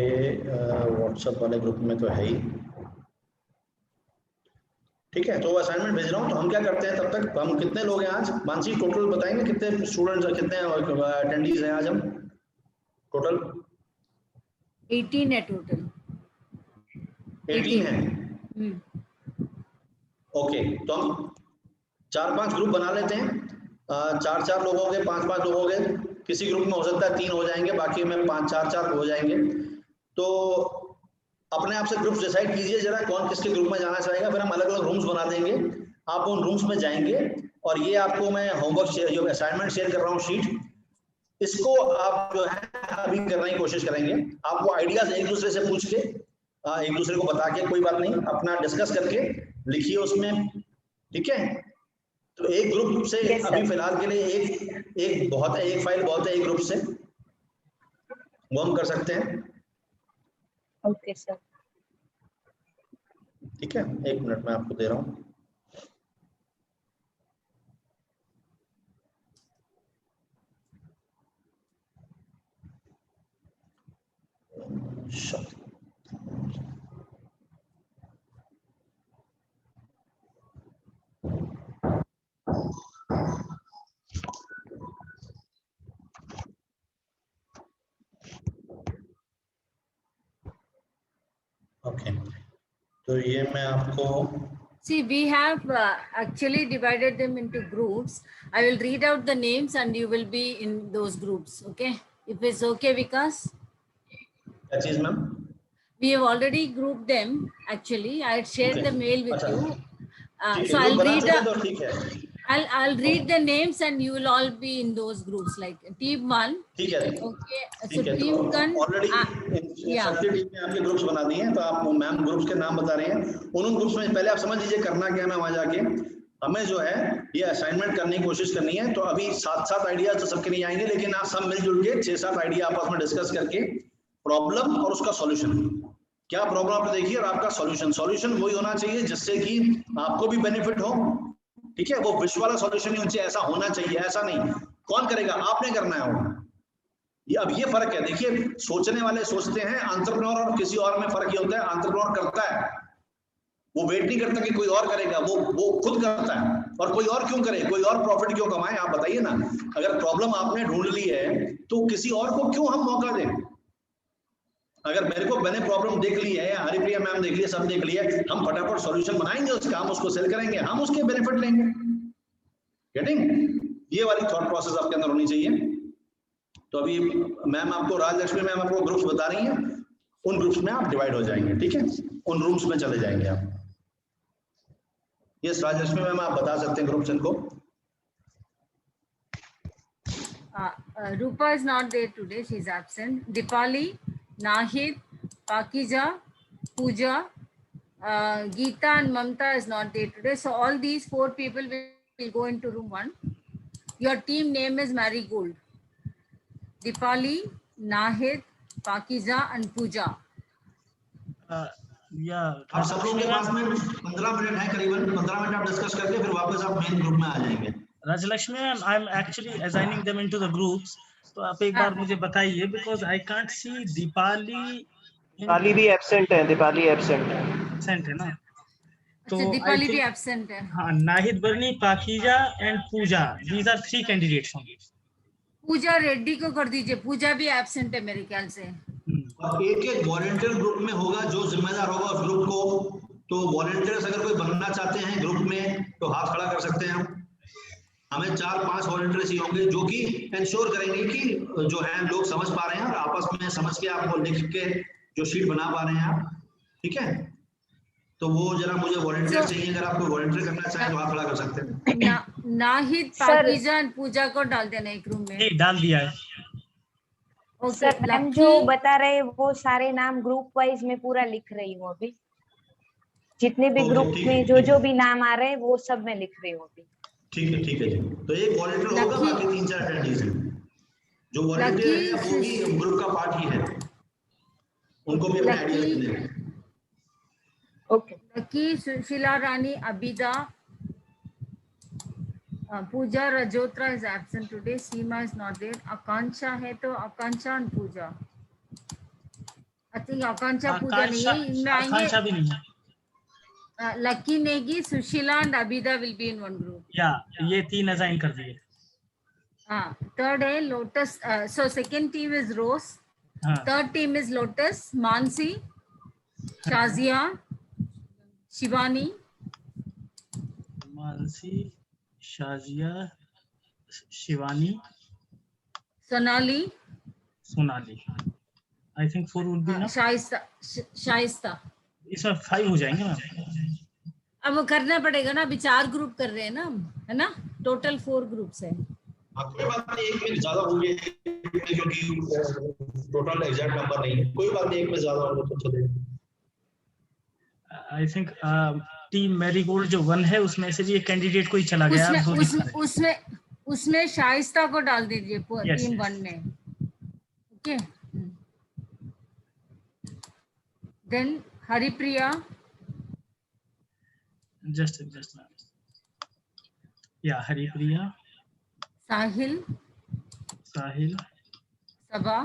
व्हाट्सएप वाले ग्रुप में तो है ही, ठीक है? तो असाइनमेंट भेज रहा हूँ। तो हम क्या करते हैं तब तक, हम कितने लोग हैं आज? मानसी टोटल बताएंगे कितने स्टूडेंट्स, कितने अटेंडीज हैं आज हम टोटल? 18 है टोटल। 18 है। ओके, तो हम 4-5 ग्रुप बना लेते हैं। 4-4 लोगों के, 5-5 लोगों के, किसी ग्रुप में हो सकता है 3 हो जाएंगे, बाकी में 5-4 हो जाएंगे। तो अपने आप से ग्रुप डिसाइड कीजिए जरा कौन किसके ग्रुप में जाना चाहेगा, फिर हम अलग अलग रूम्स बना देंगे। आप उन रूम्स में जाएंगे और ये आपको मैं होमवर्क शेयर, जो असाइनमेंट शेयर कर रहा हूँ शीट, इसको आप जो है अभी करने की कोशिश करेंगे। आप वो आइडियाज एक दूसरे से पूछ के, एक दूसरे को बता के, कोई बात नहीं, अपना डिस्कस करके लिखिए उसमें, ठीक है? तो एक ग्रुप से अभी फिलहाल के लिए एक बहुत है, एक फाइल बहुत है, एक ग्रुप से वो हम कर सकते हैं। ओके सर, ठीक है, 1 मिनट में आपको दे रहा हूँ। ओके, तो ये मैं आपको, see we have actually divided them into groups. I will read out the names and you will be in those groups, okay? If it's okay, Vikas? क्या चीज ma'am? We have already grouped them actually. I had shared the mail with you. So I'll read the names and you will all be in those groups, like team 1. ठीक है, okay? ठीक है, team 1 already शक्ति team में आपके groups बना दिए हैं, तो आप मैम ग्रुप्स के नाम बता रहे हैं। उन ग्रुप्स में पहले आप समझ लीजिए करना क्या है। वहां जाके हमें जो है ये असाइनमेंट करने की कोशिश करनी है। तो अभी 7-7 आइडियाज तो सबके नहीं आएंगे, लेकिन आप सब मिलजुल के 6-7 आइडिया आपस में डिस्कस करके प्रॉब्लम और उसका सॉल्यूशन, क्या प्रॉब्लम आपने देखी और आपका सॉल्यूशन वही होना चाहिए जिससे कि आपको भी बेनिफिट हो, ठीक है। वो विश्व वाला सॉल्यूशन नहीं होना, ऐसा होना चाहिए, ऐसा नहीं। कौन करेगा? आपने करना है वो। अब ये फर्क है, देखिए सोचने वाले सोचते हैं, एंटरप्रेन्योर और किसी और में फर्क ये होता है, एंटरप्रेन्योर करता है, वो वेट नहीं करता कि कोई और करेगा, वो खुद करता है। और कोई और क्यों करे, कोई और प्रॉफिट क्यों कमाए, आप बताइए ना। अगर प्रॉब्लम आपने ढूंढ ली है तो किसी और को क्यों हम मौका दें। अगर मैंने प्रॉब्लम देख ली है, हरिप्रिया मैम देख ली है, सब देख लिया है, हम फटाफट सॉल्यूशन बनाएंगे उसका, हम उसको सेल करेंगे, हम उसके बेनिफिट लेंगे। गेटिंग? ये वाली थॉट प्रोसेस आपके अंदर होनी चाहिए। तो अभी मैम आपको, राजलक्ष्मी मैम आपको ग्रुप्स बता रही हैं, उन ग्रुप्स में आप डिवाइड हो जाएंगे, ठीक है, उन रूम्स में चले जाएंगे आप। यस राजलक्ष्मी मैम, आप बता सकते हैं ग्रुप्स इनको। Rupa is not there today, she is absent. Dipali, Nahid, Pakiza, Pooja, Geeta and Mamta is not there today. So all these 4 people will go into room 1. Your team name is Marigold. Dipali, Nahid, Pakiza and Pooja. आप सब लोगों के पास में 15 minute है, करीबन 15 minute आप discuss करके फिर वापस आप मेन ग्रुप में आ जाएंगे। Rajlakshmi ma'am, I'm actually assigning them into the groups. तो आप एक बार मुझे बताइए, because I can't see Dipali. Deepali भी एब्सेंट है, दीपाली एब्सेंट है। एब्सेंट है ना? तो दीपाली भी एब्सेंट है। हाँ, Nahid Barni, Pakeeza and Pooja, these are 3 candidates. Pooja Reddy को कर दीजिए, पूजा भी एब्सेंट है मेरे ख्याल से। और एक वॉलंटियर ग्रुप में होगा, जो जिम्मेदार होगा उस ग्रुप को। तो वॉलंटियर्स अगर कोई बनना चाहते हैं ग्रुप में तो हाथ खड़ा कर सकते हैं। हमें 4-5 वॉलंटियर्स ही होंगे जो कि इंश्योर करेंगे कि जो है लोग समझ पा रहे हैं और आपस में समझ के आपको लिख के जो शीट बना पा रहे हैं आप, ठीक है। तो वो जरा मुझे वॉलंटियर चाहिए, अगर आपको वॉलंटियर करना चाहे तो हाथ खड़ा कर सकते हैं। नाहिद, पाकीजा और पूजा को डाल देना एक रूम में। डाल दिया है। सर मैम जो बता रहे वो सारे नाम ग्रुप वाइज में पूरा लिख रही हूँ अभी, जितने भी ग्रुप में जो भी नाम आ रहे हैं वो सब मैं लिख रही हूँ अभी। ठीक है जी। तो एक वॉलंटियर होगा, बाकी 3-4 अटेंडीज हैं। जो वॉलंटियर है वो भी ग्रुप का पार्ट ही है, उनको भी अपने आइडियाज देने। Okay. Lucky, Sushila Rani, Abida, Pooja Rajotra is absent today. Seema is not there. Akanksha है तो Akanksha and Pooja. I think Akanksha, Pooja नहीं है, इनमें आएंगे। आकांक्षा भी नहीं है। Lucky, Negi, Sushila and Abida will be in one group. ये 3 असाइन कर दिए। Third है Lotus. So second team is Rose. Third team is Lotus, Mansi, Shazia, Shivani. Mansi, Shazia, Shivani, Sonali, I think 4 would be enough. Shaista. इसमें 5 हो जाएंगे ना। अब वो करना पड़ेगा ना, अभी 4 ग्रुप कर रहे हैं ना, है ना, टोटल 4 ग्रुप्स है। कोई बात नहीं, एक में ज्यादा होंगे क्योंकि टोटल एग्जैक्ट नंबर नहीं है। कोई बात नहीं, एक में ज्यादा होंगे तो चलेगा। I think टीम मैरीगोल्ड जो 1 है उसमें से भी एक कैंडिडेट कोई चला गया। उसमें शाइस्ता को डाल दीजिए टीम 1 में। Okay. Then Haripriya, just Haripriya, Sahil, Saba,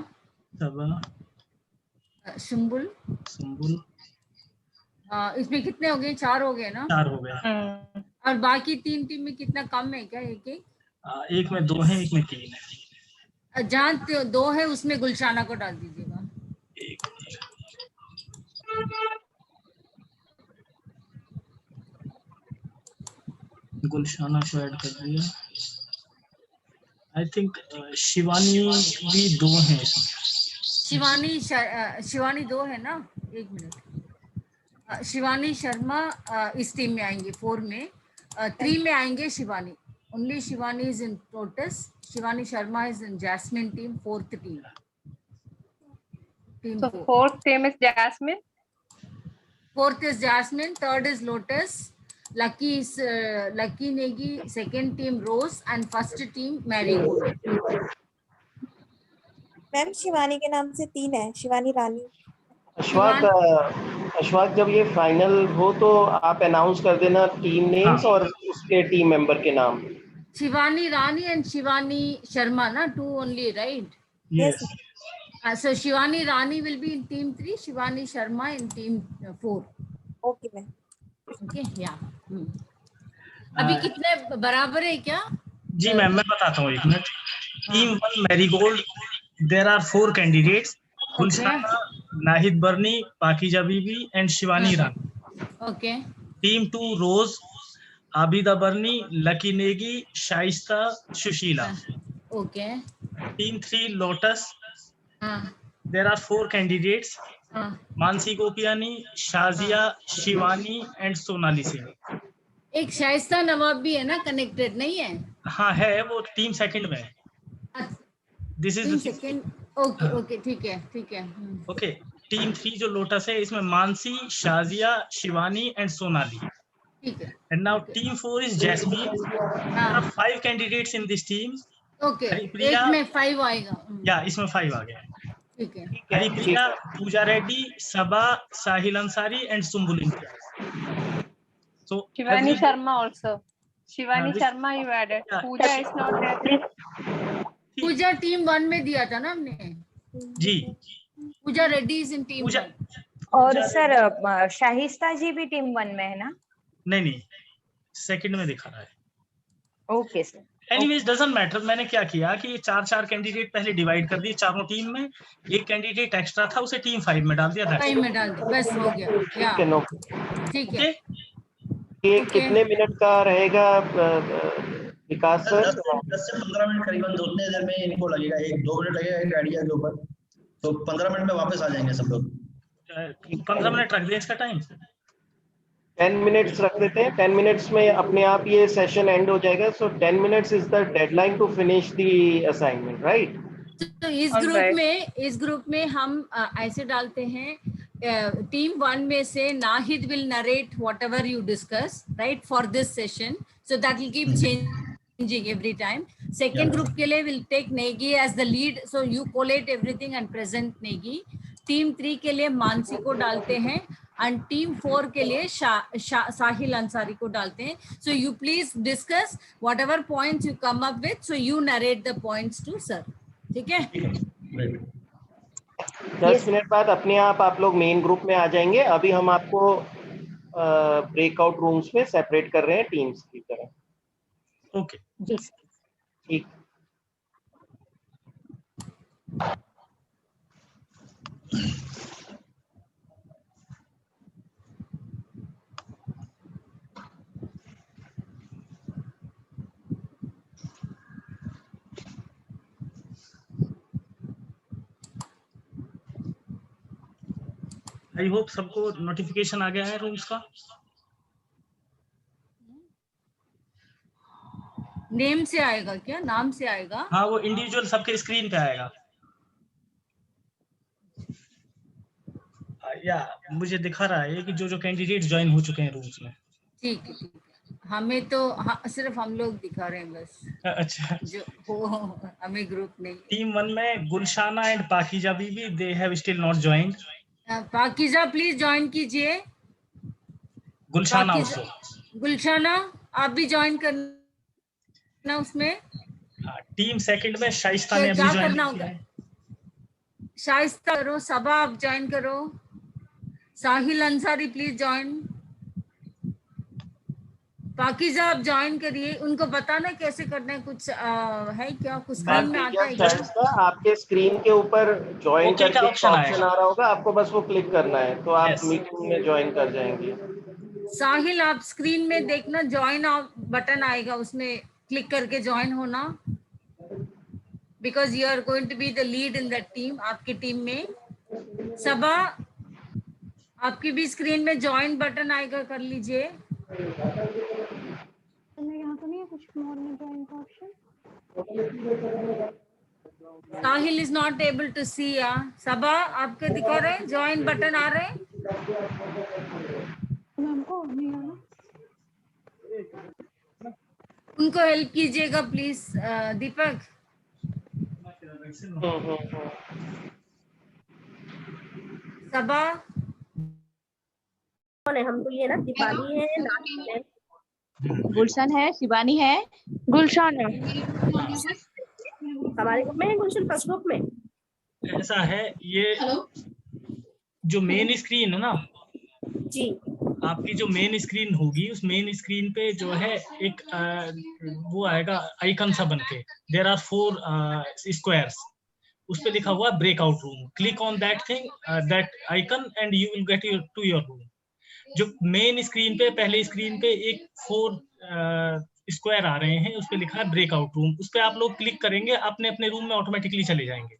Shumbul. इसमें कितने हो गए? 4 हो गए ना? 4 हो गए। और बाकी 3 टीम में कितना कम है क्या? एक में 2 है, एक में 3 है। जहाँ 2 है उसमें गुलशाना को डाल दीजिएगा। गुलशाना को ऐड कर दिया। आई थिंक शिवानी भी 2 है। शिवानी 2 है ना? एक मिनट। शिवानी शर्मा इस टीम में आएंगे 4 में। 3 में आएंगे Shivani. Only Shivani is in Lotus. Shivani Sharma is in Jasmine team, 4th team. So 4th team is Jasmine. 4th is Jasmine. 3rd is Lotus. Lucky is Lucky Negi. 2nd team Rose and 1st team Marigold. Ma'am Shivani के नाम से 3 है, शिवानी रानी। अशफाक जब ये final हो तो आप announce कर देना टीम नेम्स और उसके टीम मेंबर के नाम. Shivani Rani and Shivani Sharma, na? 2 only, right? Yes. So Shivani Rani will be in team 3, Shivani Sharma in team 4. Okay, ma'am. Okay, yeah. अभी कितने बराबर है क्या? जी मैम, मैं बताता हूँ 1 मिनट. Team 1 marigold, there are 4 candidates: Gulshana, Nahid Barni, Pakeeza Bibi and Shivani Rani. Okay. Team 2 rose, Abida Barni, Lucky Negi, Shaista, Sushila. Okay. Team 3 lotus, there are 4 candidates: Mansi Gopiyani, Shazia, Shivani and Sonali Singh. एक शाइस्ता नवाब भी है ना, कनेक्टेड नहीं है? हाँ है, वो टीम 2 में है. This is second. Okay okay, ठीक है. ओके. टीम 3 जो लोटस है, इसमें मानसी, शाजिया, शिवानी एंड सोनाली. ठीक है. And now team 4 is Jasmine. There are 5 candidates in this team. Okay. एक में 5 आएगा. या इसमें 5 आ गए. ठीक है. Haripriya, Pooja Reddy, Saba, Sahil Ansari and Sumbul Imtiaz. So Shivani Sharma also. Shivani Sharma you added. Pooja is not there. Pooja team 1 में दिया था ना हमने. जी. Pooja Reddy is in team 1. और सर शाहिस्ता जी भी टीम 1 में है ना? नहीं, सेकंड में दिखा रहा है. Okay sir. Anyways doesn't matter. मैंने क्या किया कि ये 4 कैंडिडेट पहले डिवाइड कर दिए चारों टीम में. एक कैंडिडेट एक्स्ट्रा था, उसे टीम 5 में डाल दिया था. 5 में डाल दिया, बस हो गया. ठीक है. ये कितने मिनट का रहेगा विकास सर? 10 से 15 मिनट करीबन. उतने देर में इनको लगेगा, 1-2 मिनट लगेगा एक आइडिया के ऊपर. तो 15 मिनट में वापस आ जाएंगे सब लोग. 15 मिनट रख दें इसका टाइम. 10 मिनट्स रख देते हैं. 10 मिनट्स में अपने आप ये सेशन एंड हो जाएगा. So 10 minutes is the deadline to finish the assignment, right? तो इस ग्रुप में हम ऐसे डालते हैं, टीम 1 में से Nahid will narrate whatever you discuss, right, for this session, so that will keep changing every time. Second group के लिए will take Negi as the lead, so you collate everything and present Negi. Team 3 के लिए मानसी को डालते हैं and team 4 के लिए साहिल अंसारी को डालते हैं. So you please discuss whatever points you come up with, so you narrate the points to sir. ठीक है? 10 मिनट बाद अपने आप लोग मेन ग्रुप में आ जाएंगे. अभी हम आपको ब्रेकआउट रूम्स में सेपरेट कर रहे हैं टीम्स की तरह. ओके. ठीक. आई होप सबको नोटिफिकेशन आ गया है रूम्स का. नेम से आएगा क्या? नाम से आएगा? हाँ, वो इंडिविजुअल सबके स्क्रीन पे आएगा. या मुझे दिखा रहा है कि जो कैंडिडेट ज्वाइन हो चुके हैं रूम्स में. ठीक है. हमें तो सिर्फ हम लोग दिखा रहे हैं बस. अच्छा. जो हो हमें ग्रुप नहीं. टीम 1 में Gulshana and Pakeeza Bibi, they have still not joined. Pakeeza please join कीजिए. गुलशाना आल्सो. गुलशाना आप भी ज्वाइन करना उसमें. टीम 2 में शाइस्ता ने अभी ज्वाइन किया है. शाइस्ता करो. सबा आप ज्वाइन करो. साहिल अंसारी प्लीज ज्वाइन. पाकीजा आप ज्वाइन करिए. उनको बताना कैसे करना है. कुछ है क्या? कुछ स्क्रीन में आता है क्या? आपके स्क्रीन के ऊपर ज्वाइन करके ऑप्शन आ रहा होगा, आपको बस वो क्लिक करना है तो आप मीटिंग में ज्वाइन कर जाएंगे. साहिल आप स्क्रीन में देखना, ज्वाइन बटन आएगा, उसमें क्लिक करके ज्वाइन होना. Because you are going to be the lead in that team. आपकी टीम में सबा आपकी भी स्क्रीन में ज्वाइन बटन आएगा, कर लीजिए. यहाँ तो नहीं है कुछ मोर में ज्वाइन का option. Sahil is not able to see. Saba आपके दिखा रहे हैं ज्वाइन बटन आ रहे हैं? हमको नहीं आना. उनको हेल्प कीजिएगा प्लीज. दीपक. सबा कौन है? हम तो ये ना दीपाली है, नाज़ है, गुलशन है, शिवानी है, गुलशान है। हमारे ग्रुप में है गुलशन, फर्स्ट ग्रुप में। ऐसा है, ये जो मेन स्क्रीन है ना जी, आपकी जो मेन स्क्रीन होगी, उस मेन स्क्रीन पे जो है एक वो आएगा आइकन सा बन के, देयर आर 4 स्क्वायर्स, उस पे लिखा हुआ breakout room. Click on that thing, that icon and you will get to your room. जो मेन स्क्रीन पे, पहले स्क्रीन पे एक 4 स्क्वायर आ रहे हैं, उस पे लिखा है ब्रेकआउट रूम। उस पे आप लोग क्लिक करेंगे, अपने अपने रूम में ऑटोमेटिकली चले जाएंगे।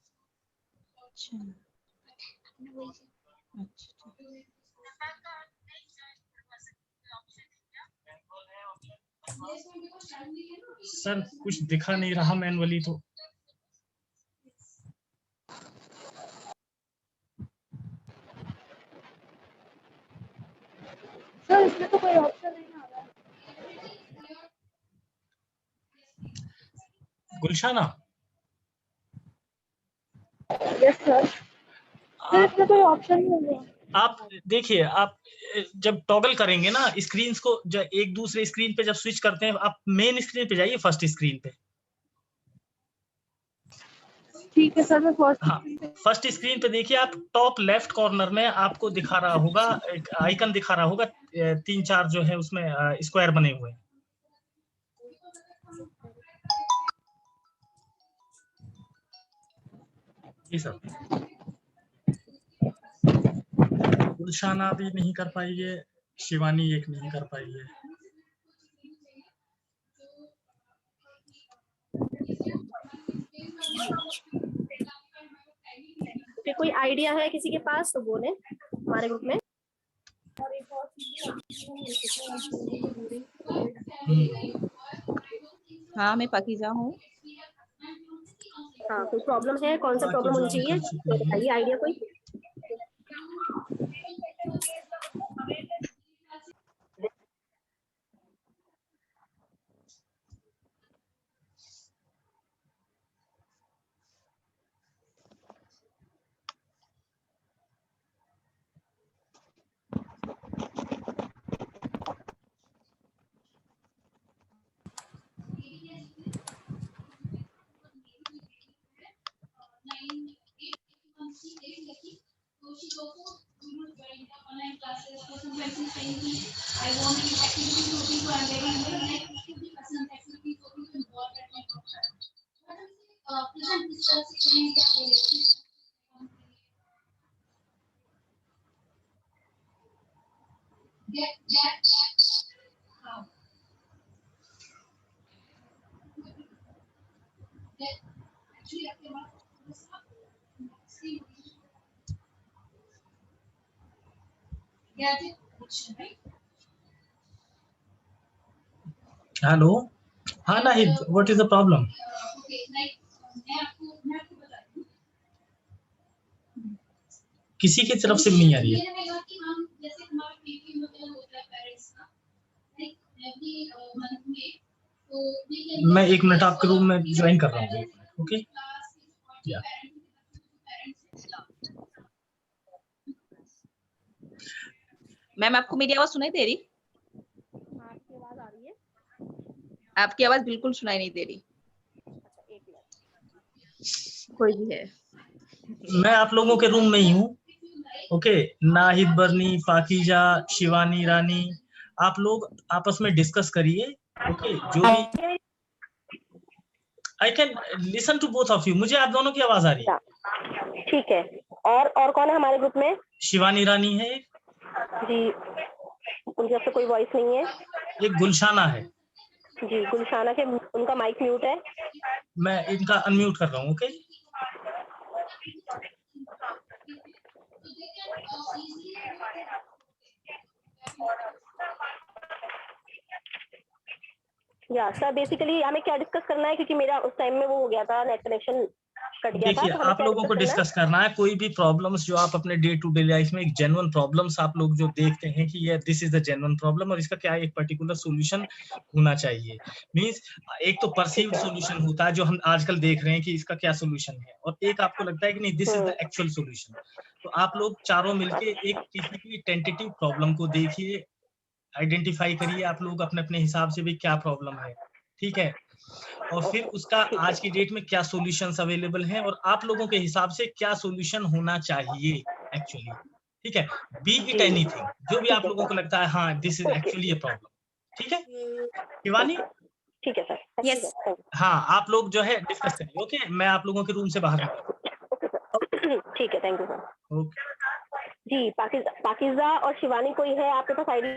सर कुछ दिखा नहीं रहा मैनुअली तो। सर इसमें तो कोई ऑप्शन नहीं आ रहा है। गुलशाना, यस सर, इसमें कोई ऑप्शन नहीं है। आप देखिए, आप जब टॉगल करेंगे ना स्क्रीन्स को, जब एक दूसरे स्क्रीन पे जब स्विच करते हैं, आप मेन स्क्रीन पे जाइए, फर्स्ट स्क्रीन पे। ठीक है सर, मैं फर्स्ट स्क्रीन पे देखिए, आप टॉप लेफ्ट कॉर्नर में आपको दिखा रहा होगा, एक आइकन दिखा रहा होगा, 3-4 जो है उसमें स्क्वायर बने हुए हैं। जी सर। गुलशाना भी नहीं कर पाई है, शिवानी एक नहीं कर पाई है। कोई आइडिया है किसी के पास तो बोले हमारे ग्रुप में। हाँ, मैं पाकीज़ा हूँ। हाँ, कोई प्रॉब्लम है? कौन सा प्रॉब्लम होनी चाहिए तो बताइए, आइडिया कोई। हेलो, हाँ Nahid, what is the problem? किसी की तरफ से नहीं आ रही है। मैं 1 मिनट आपके रूम में ज्वाइन कर रहा हूँ। ओके, या मैम, आपको मेरी आवाज सुनाई दे रही? आपकी आवाज आ रही है? आपकी आवाज बिल्कुल सुनाई नहीं दे रही। कोई भी है? मैं आप लोगों के रूम में ही हूँ। ओके, नाहिद, बर्नी, पाकीजा, शिवानी, रानी, आप लोग आपस में डिस्कस करिए। ओके, जो भी I can listen to both of you. मुझे आप दोनों की आवाज आ रही है। ठीक है। और कौन है हमारे ग्रुप में? शिवानी रानी है जी, उनकी तरफ से कोई वॉइस नहीं है। एक गुलशाना है जी, गुलशाना के उनका माइक म्यूट है। मैं इनका अनम्यूट कर रहा हूँ। ओके, या सर, बेसिकली हमें क्या डिस्कस करना है, क्योंकि मेरा उस टाइम में वो हो गया था, नेट कनेक्शन कट गया था। देखिए, तो हमें आप क्या लोगों को डिस्कस करना डिस्कस करना है कोई भी प्रॉब्लम्स जो आप अपने डे टू डे लाइफ में, एक जेन्युइन प्रॉब्लम्स आप लोग जो देखते हैं कि ये this is the genuine problem और इसका क्या एक पर्टिकुलर सॉल्यूशन होना चाहिए। मींस एक तो परसीव्ड सॉल्यूशन होता है जो हम आजकल देख रहे हैं कि इसका क्या सॉल्यूशन है, और एक आपको लगता है कि नहीं this is the actual solution. तो आप लोग चारों मिलके एक किसी भी टेंटेटिव प्रॉब्लम को देखिए, आइडेंटिफाई करिए आप लोग अपने अपने हिसाब से भी क्या प्रॉब्लम है, ठीक है, और फिर उसका आज की डेट में क्या सॉल्यूशंस अवेलेबल हैं और आप लोगों के हिसाब से क्या सॉल्यूशन होना चाहिए एक्चुअली, ठीक है, बी इट एनीथिंग, जो भी आप लोगों को लगता है हाँ this is actually a problem, ठीक है शिवानी? ठीक है सर। यस। हाँ, आप लोग जो है डिस्कस करिए, ओके, मैं आप लोगों के रूम से बाहर निकलता हूँ। ठीक है, थैंक यू सर। ओके जी, पाकिज़ा और शिवानी कोई है आपके पास आईडी?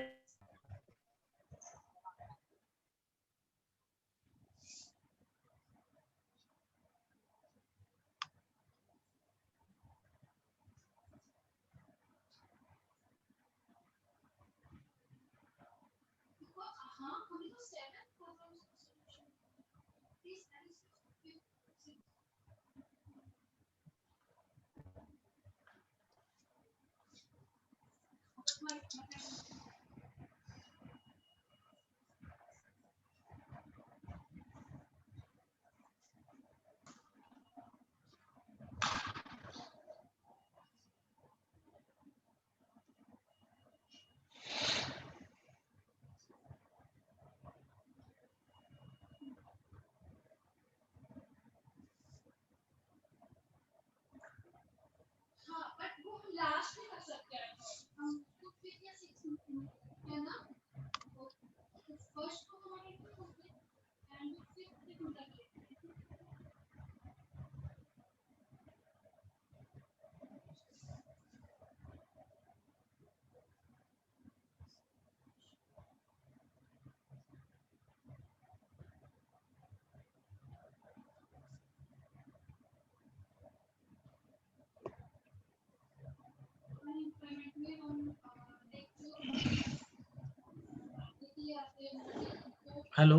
हेलो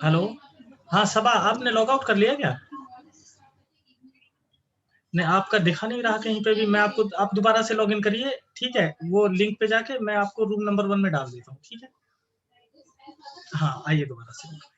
हेलो, हाँ सबा, आपने लॉग आउट कर लिया क्या? नहीं, आपका दिखा नहीं रहा कहीं पे भी। मैं आपको, आप दोबारा से लॉगिन करिए, ठीक है, वो लिंक पे जाके मैं आपको रूम नंबर 1 में डाल देता हूँ, ठीक है, हाँ आइए दोबारा से।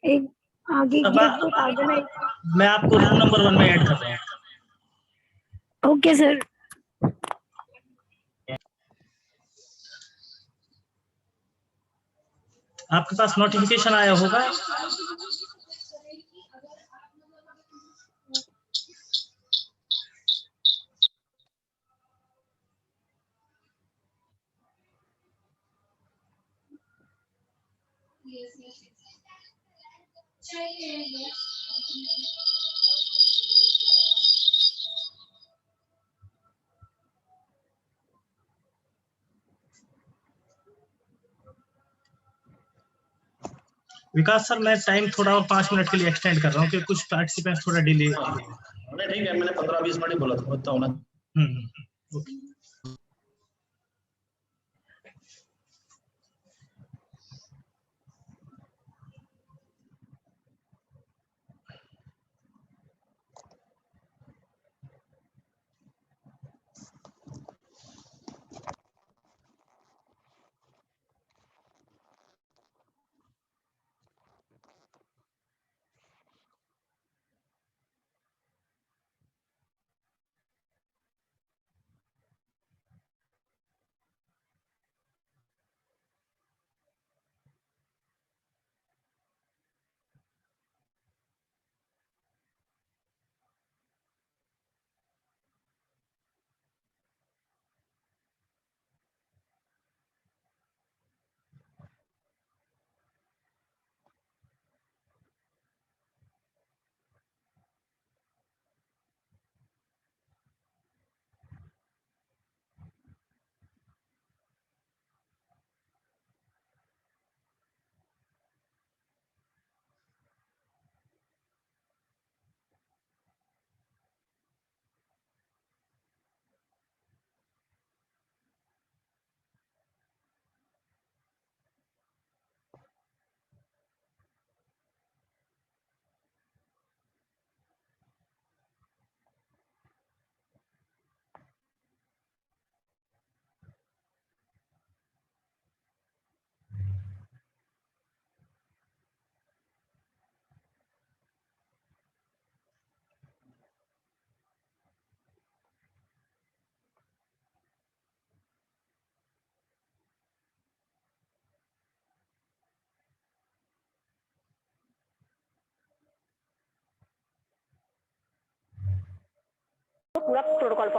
एक आगे मैं आपको रूम नंबर 1 में ऐड कर रहा हूँ। Okay sir. आपके पास नोटिफिकेशन आया होगा। विकास सर, मैं टाइम थोड़ा और 5 मिनट के लिए एक्सटेंड कर रहा हूँ क्योंकि कुछ पार्टिसिपेंट्स थोड़ा डिले। नहीं ठीक है, मैंने 15-20 मिनट ही बोला था, उतना होना। ओके।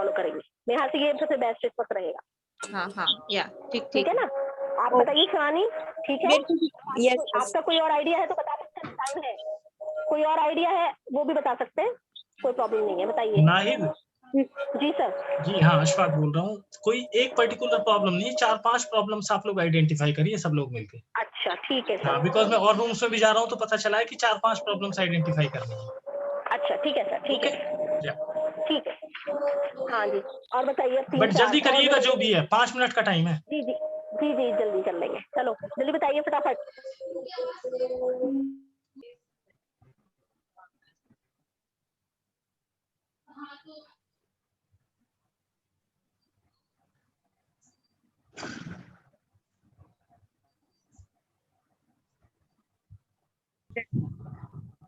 फॉलो करेंगे। मेरे ख्याल से ये सबसे बेस्ट रिस्पॉन्स रहेगा। हाँ या ठीक है ना। आप बताइए शिवानी, ठीक है? यस। आपका कोई और आइडिया है तो बता सकते हैं, टाइम है। कोई और आइडिया है वो भी बता सकते हैं, कोई प्रॉब्लम नहीं है, बताइए। नाहिद जी सर। जी हाँ, अशफाक बोल रहा हूँ। कोई एक पर्टिकुलर प्रॉब्लम नहीं, 4-5 प्रॉब्लम्स आप लोग आइडेंटिफाई करिए सब लोग मिलके। अच्छा ठीक है सर। हाँ, बिकॉज मैं और रूम्स में भी जा रहा हूँ तो पता चला है कि 4-5 प्रॉब्लम्स आइडेंटिफाई करनी है। अच्छा ठीक है सर, ठीक है, ठीक है। हाँ जी, और बताइए। बट जल्दी करिएगा जो भी है, 5 मिनट का टाइम है। जी जी जी जी, जल्दी कर लेंगे। चलो जल्दी बताइए फटाफट।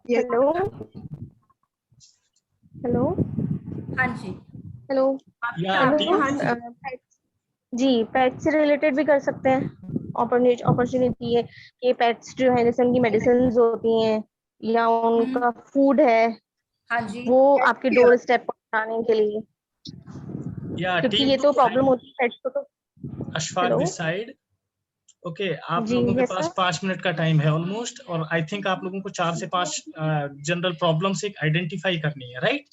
Hello hello. हाँ जी, हेलो जी, पेट से रिलेटेड भी कर सकते हैं। अपॉर्चुनिटी है कि पेट्स जो है जैसे उनकी मेडिसिन होती हैं या उनका फूड है, हाँ जी, वो आपके डोर स्टेप पर पहुंचाने के लिए, क्योंकि ये तो प्रॉब्लम होती है पेट्स को। तो अशफाक दिस साइड। ओके, आप जी, लोगों के yes, पास sir. 5 मिनट का टाइम है ऑलमोस्ट, और आई थिंक आप लोगों को 4 से 5 जनरल प्रॉब्लम्स एक आइडेंटिफाई करनी है, राइट?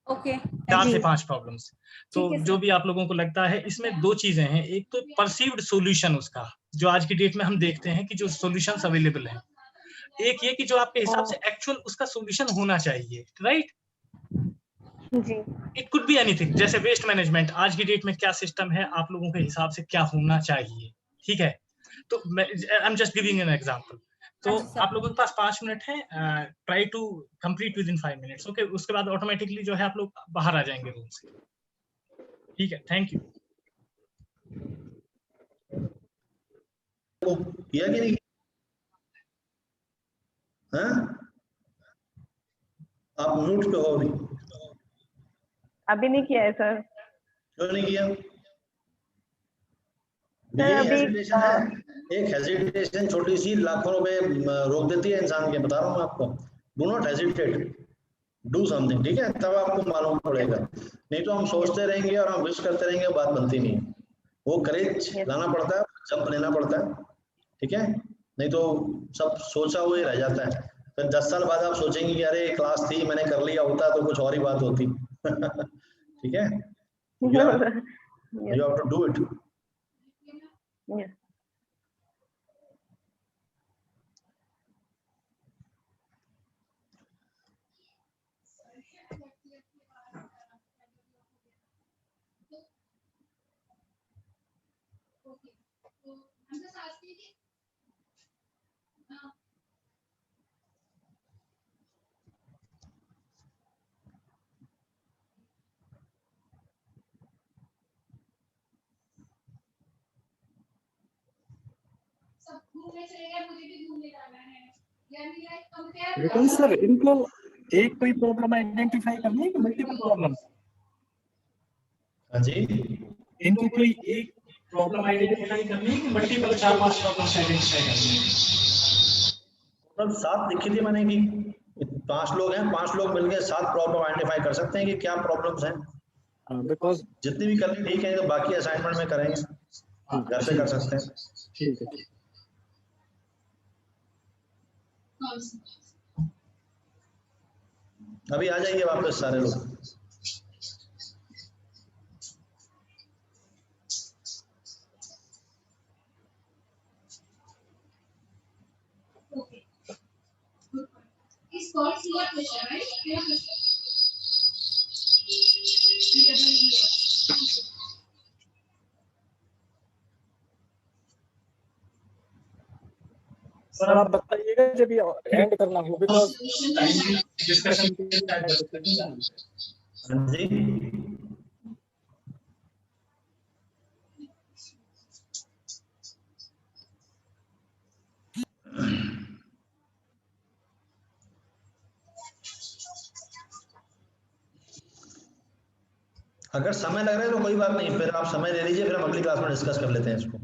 ओके, 4 से 5 प्रॉब्लम्स। तो ठीक है, जो भी आप लोगों को लगता है, इसमें 2 चीजें हैं। एक तो परसीव्ड सॉल्यूशन उसका, जो आज की डेट में हम देखते हैं कि जो सॉल्यूशंस अवेलेबल हैं। एक ये कि जो आपके हिसाब से एक्चुअल उसका सॉल्यूशन होना चाहिए, राइट? जी। इट कुड बी एनीथिंग, जैसे वेस्ट मैनेजमेंट आज की डेट में क्या सिस्टम है, आप लोगों के हिसाब से क्या होना चाहिए, ठीक है? तो I am just giving an example. तो आप लोगों के पास 5 मिनट है, try to complete within 5 minutes. Okay, उसके बाद ऑटोमेटिकली जो है आप लोग बाहर आ जाएंगे रूम से। ठीक है, थैंक यू। किया कि नहीं? हाँ? आप म्यूट पे हो अभी? अभी नहीं किया है सर। क्यों नहीं किया? सर अभी एक हेजिटेशन छोटी सी लाखों रुपए रोक देती है इंसान के, बता रहा हूँ आपको। Do not hesitate, do something, ठीक है? तब आपको मालूम पड़ेगा। नहीं तो हम सोचते रहेंगे और हम विश करते रहेंगे, बात बनती नहीं। वो करेज लाना पड़ता है, जंप लेना पड़ता है, ठीक है? नहीं तो सब सोचा हुआ ही रह जाता है। फिर 10 साल बाद आप सोचेंगे कि अरे क्लास थी, मैंने कर लिया होता तो कुछ और ही बात होती। ठीक है? You have to do it. Yes. लेकिन सर इनको एक कोई प्रॉब्लम आइडेंटिफाई करनी है कि मल्टीपल प्रॉब्लम? हाँ जी, इनको कोई एक प्रॉब्लम आइडेंटिफाई करनी है कि मल्टीपल 4-5 प्रॉब्लम्स आइडेंटिफाई करनी है? मतलब 7 लिखी थी मैंने कि 5 लोग हैं, 5 लोग मिलकर 7 प्रॉब्लम आइडेंटिफाई कर सकते हैं कि क्या प्रॉब्लम्स हैं। बिकॉज जितनी भी करनी ठीक है, तो बाकी असाइनमेंट में करेंगे, घर से कर सकते हैं। ठीक है। अभी आ जाइए वापस सारे लोग। सर आप बताइएगा जब ये एंड करना हो, बिकॉज डिस्कशन अगर समय लग रहा है तो कोई बात नहीं, फिर आप समय दे दीजिए, फिर हम अगली क्लास में डिस्कस कर लेते हैं इसको।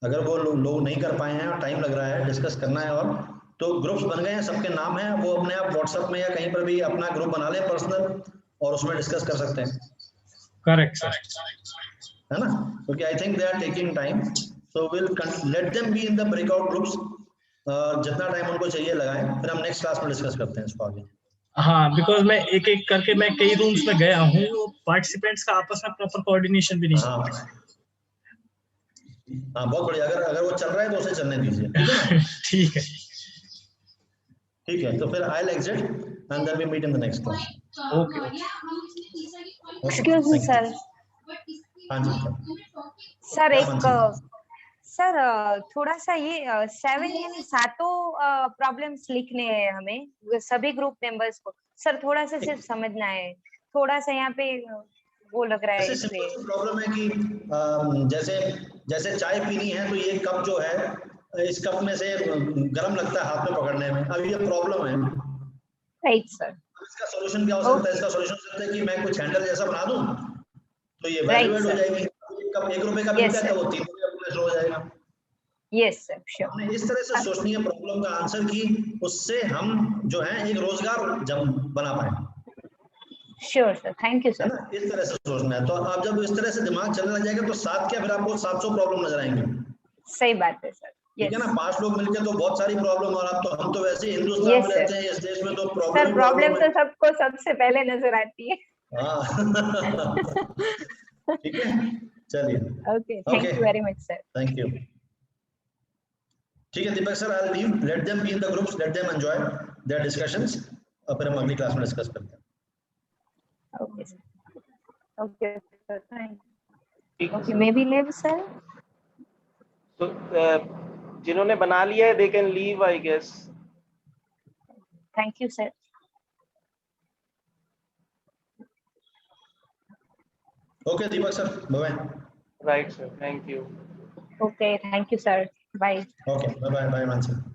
अगर वो लोग नहीं कर पाए हैं और टाइम लग रहा है, डिस्कस करना है, और तो ग्रुप्स बन गए हैं, सबके नाम हैं, वो अपने आप व्हाट्सएप में या कहीं पर भी अपना ग्रुप बना लें पर्सनल, और उसमें डिस्कस कर सकते हैं। करेक्ट सर, है ना? क्योंकि I think they are taking time, so will let them be in the breakout groups, जितना टाइम उनको चाहिए लगाएं, फिर हम नेक्स्ट क्लास में डिस्कस करते हैं इसको आगे। हाँ, बिकॉज मैं एक एक करके मैं कई रूम्स में गया हूँ, पार्टिसिपेंट्स का आपस में प्रॉपर कोऑर्डिनेशन भी नहीं हाँ हाँ, बहुत बढ़िया। अगर वो चल रहा है तो उसे चलने दीजिए, ठीक है ना? ठीक है, ठीक है, तो फिर I will exit and then we meet in the next class. Okay. Excuse me sir. हाँ जी सर, एक सर थोड़ा सा ये 7 यानी 7 प्रॉब्लम्स लिखने हैं हमें सभी ग्रुप मेंबर्स को। सर थोड़ा सा सिर्फ समझना है, थोड़ा सा यहाँ पे वो लग रहा है। ऐसे सिंपल प्रॉब्लम है कि जैसे चाय पीनी है तो ये कप जो है, इस कप में से गर्म लगता है हाथ में पकड़ने में, अब ये प्रॉब्लम है। Right sir. इसका सॉल्यूशन क्या हो सकता है? इसका सॉल्यूशन हो सकता है कि मैं कुछ हैंडल जैसा बना दूं तो ये वैल्यूएड हो जाएगी। कप 1 रुपए का मिलता है तो वो 3 रुपए प्लेस हो जाएगा। Yes sir, sure. हमने इस तरह से सोचनी है प्रॉब्लम का आंसर की उससे हम जो है एक रोजगार बना पाए। Sure sir, thank you sir. इस तरह से सोचना है, तो आप जब इस तरह से दिमाग चलने लग जाएगा तो साथ क्या फिर आपको 700 प्रॉब्लम नजर आएंगे। सही बात है सर। ठीक है ना? 5 लोग मिलकर तो बहुत सारी प्रॉब्लम, और आप तो हम तो वैसे ही हिंदुस्तान में रहते हैं, इस देश में तो प्रॉब्लम तो सबको सबसे पहले नजर आती है। ठीक है, चलिए। Okay, thank you very much sir. Thank you. ठीक है Deepak sir, I leave, let them be in the groups, let them enjoy their discussions, और फिर हम अगली क्लास में डिस्कस करते हैं। Okay sir. Okay sir, thank you. Okay, may be leave sir. तो जिन्होंने बना लिया है they can leave I guess. Thank you sir. Okay Deepak sir, bye. Right sir, thank you. Okay, thank you sir, bye. Okay, bye bye, Mansi.